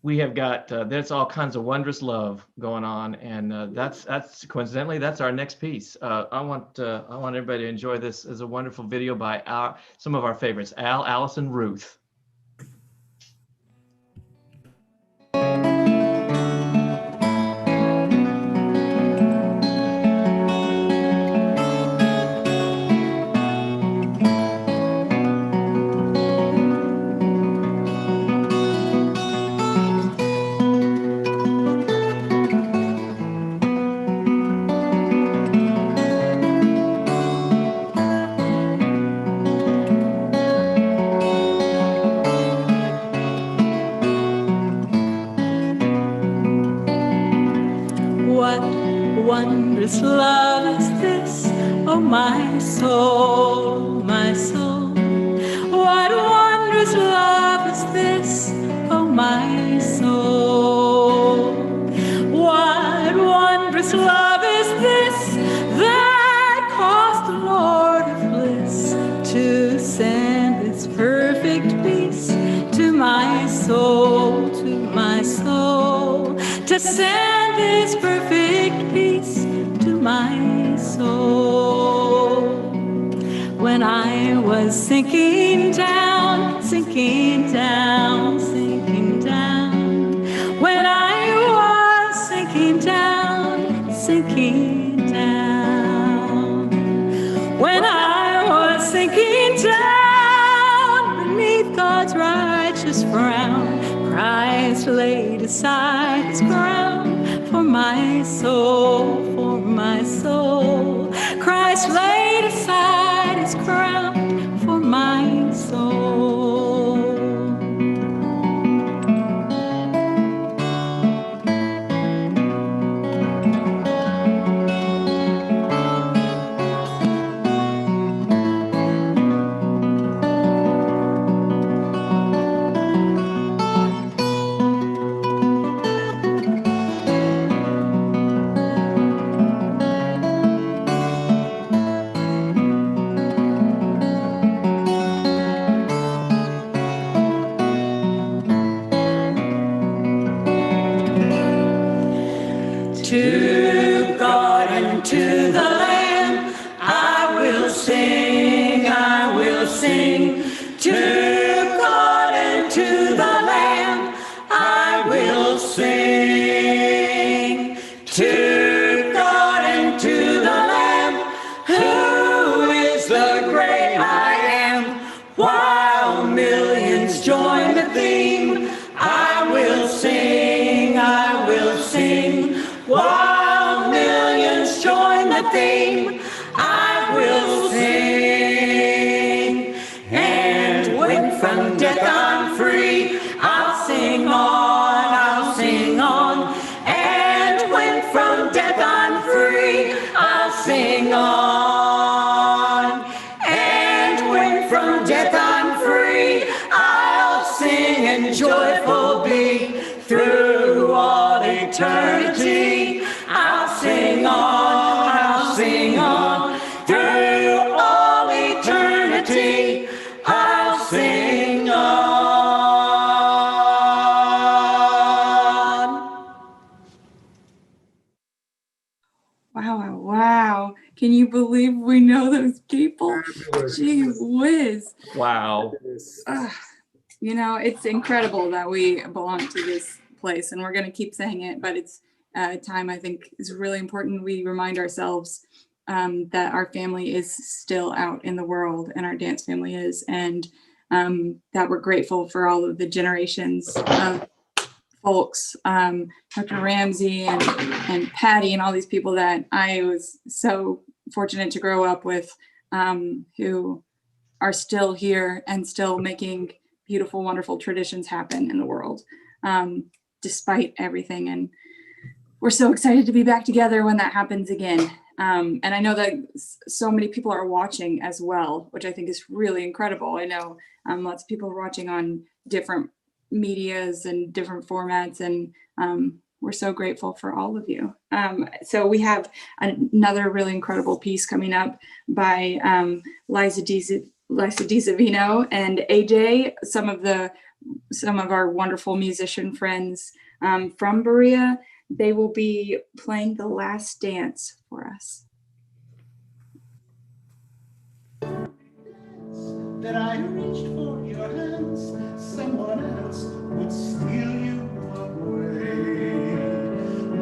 We have got, there's all kinds of wondrous love going on. And that's coincidentally, that's our next piece. I want everybody to enjoy this as a wonderful video by some of our favorites, Al, Allison, Ruth. What wondrous love is oh my soul, my soul. What wondrous love is this, oh my soul. What wondrous love is this that caused the Lord of bliss to send this perfect peace to my soul, to send this perfect peace to my soul. When I was sinking down, sinking down, sinking down. When I was sinking down, sinking down. When I was sinking down beneath God's righteous frown, Christ laid aside his crown for my soul, for my soul. Christ laid aside his crown for my soul. To God and to the Lamb, I will sing, I will sing. To God and to the Lamb, I will sing. To God and to the Lamb, who is the great I am, while millions join the theme, I will sing, I will sing. While millions join the theme, I will sing. And when from death I'm free, I'll sing on, I'll sing on. And when from death I'm free, I'll sing on. And when from death I'm free, I'll sing and joyful be through all eternity. I'll sing on through all eternity. I'll sing on. Wow, wow. Can you believe we know those people? Gee whiz. Wow. You know, it's incredible that we belong to this place, and we're going to keep saying it, but it's a time I think is really important we remind ourselves that our family is still out in the world, and our dance family is, and that we're grateful for all of the generations of folks, Dr. Ramsey and Patty and all these people that I was so fortunate to grow up with, who are still here and still making beautiful, wonderful traditions happen in the world, despite everything. And we're so excited to be back together when that happens again. And I know that so many people are watching as well, which I think is really incredible. I know lots of people are watching on different medias and different formats, and we're so grateful for all of you. So we have another really incredible piece coming up by Liza DiSavino and AJ, some of our wonderful musician friends from Berea. They will be playing The Last Dance for us. That I reached for your hands, someone else would steal you away.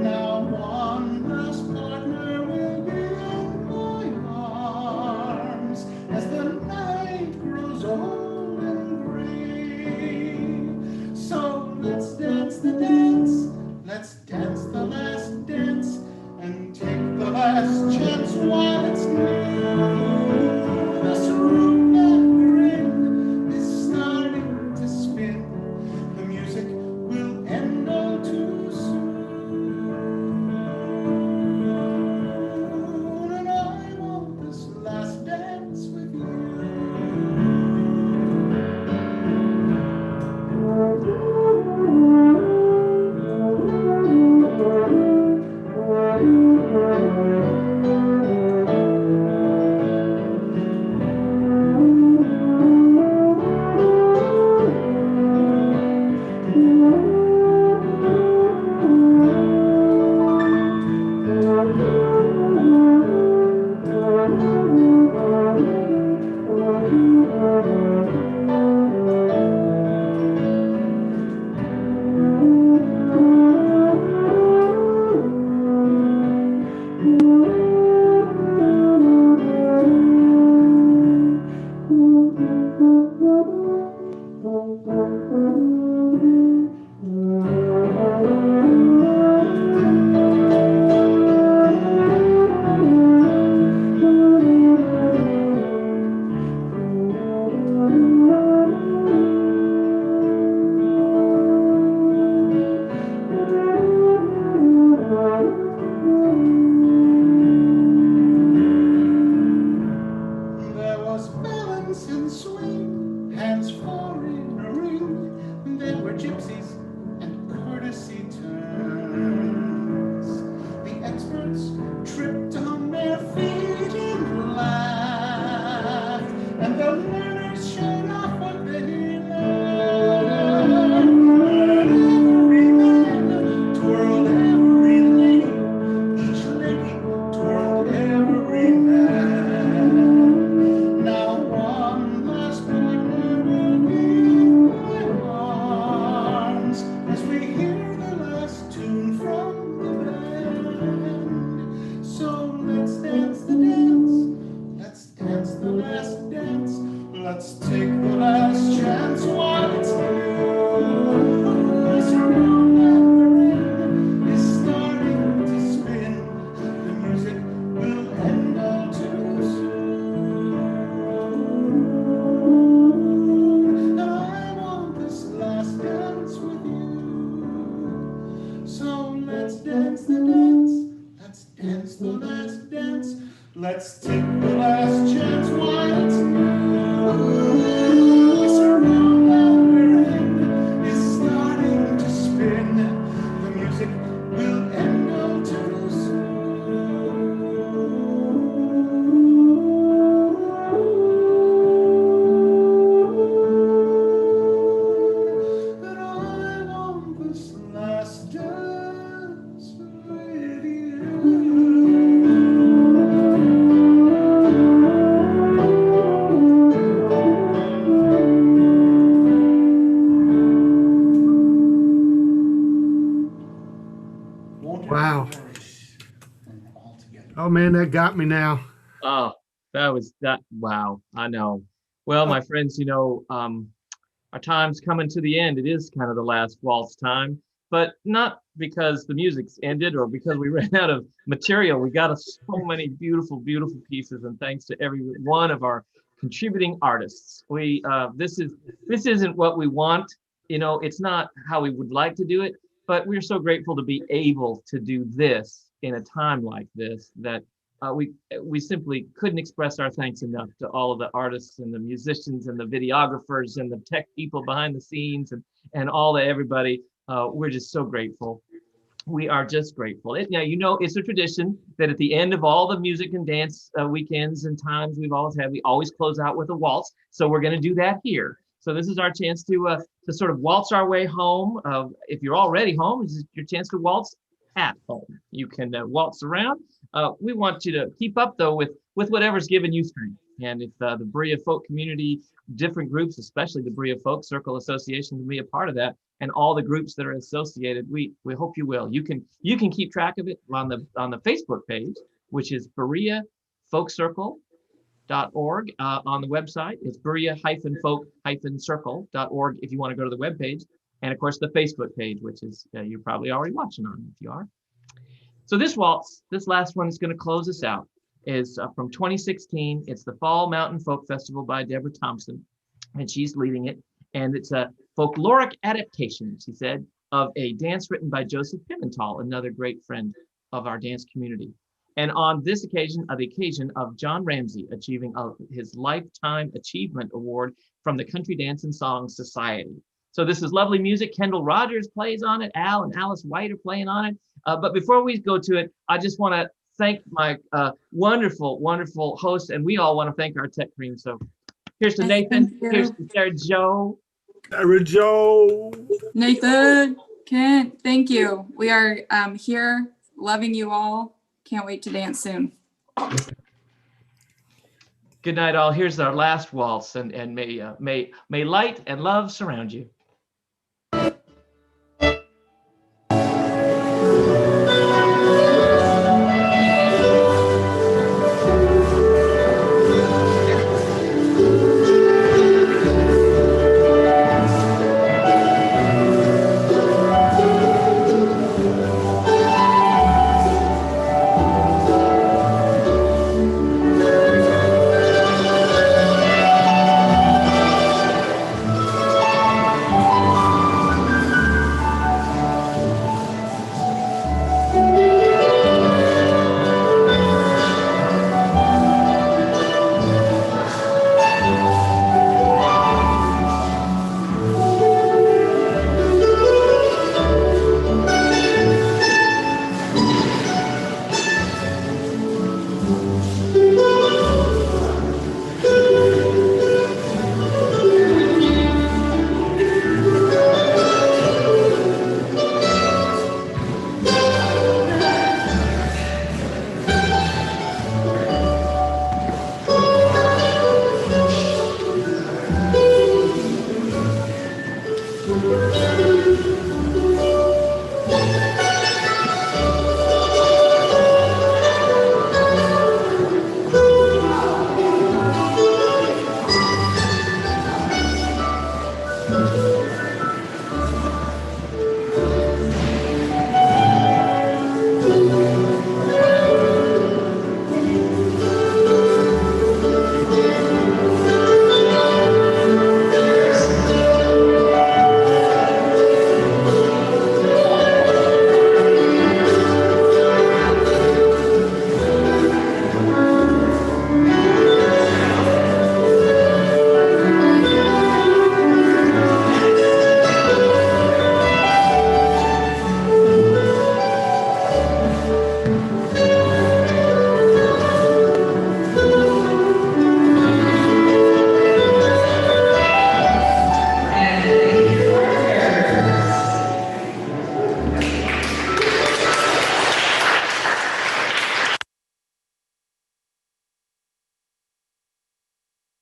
Now one last partner will be in my arms as the night grows old and gray. So let's dance the dance, let's dance the last dance, and take the last chance while it's new. This room that we're in is starting to spin. The music will end all too soon. And I want this tripped on their feet and laughed, and the learners showed off what they learned. But every man twirled every lady, each lady twirled every man. Now one last partner will be my arms as we hear the last tune from the band. So let's dance the dance, let's dance the last dance, let's take the last chance while it's new. Surround that we're in is starting to spin, the music will end all too soon. I want this last dance with you. So let's dance the dance, let's dance the last dance, let's take the last chance while it's new. Surround that we're in is starting to spin, the music will end all too soon. But I want this last dance with you. Wow. Oh man, that got me now. Oh, that was that. Wow. I know. Well, my friends, our time's coming to the end. It is kind of the last waltz time, but not because the music's ended or because we ran out of material. We got so many beautiful, beautiful pieces, and thanks to every one of our contributing artists. This isn't what we want. It's not how we would like to do it, but we're so grateful to be able to do this in a time like this that we simply couldn't express our thanks enough to all of the artists and the musicians and the videographers and the tech people behind the scenes and everybody. We're just so grateful. We are just grateful. It's a tradition that at the end of all the music and dance weekends and times we always close out with a waltz. So we're going to do that here. So this is our chance to sort of waltz our way home. If you're already home, this is your chance to waltz at home. You can waltz around. We want you to keep up though with whatever's giving you strength. And if the Berea Folk community, different groups, especially the Berea Folk Circle Association, can be a part of that, and all the groups that are associated, we hope you will. You can keep track of it on the Facebook page, which is bereafolkcircle.org. On the website, it's berea-folk-circle.org if you want to go to the webpage. And of course, the Facebook page, which is you're probably already watching on if you are. So this waltz, this last one is going to close us out, is from 2016. It's the Fall Mountain Folk Festival by Deborah Thompson, and she's leading it. And it's a folkloric adaptation, she said, of a dance written by Joseph Pimental, another great friend of our dance community. And on this occasion, the occasion of John Ramsey achieving his Lifetime Achievement Award from the Country Dance and Song Society. So this is lovely music. Kendall Rogers plays on it. Al and Alice White are playing on it. But before we go to it, I just want to thank my wonderful, wonderful hosts, and we all want to thank our tech cream. So here's to Nathan. Here's to Sarah Joe. Sarah Joe. Nathan, Kent, thank you. We are here, loving you all. Can't wait to dance soon. Good night, all. Here's our last waltz, and may light and love surround you.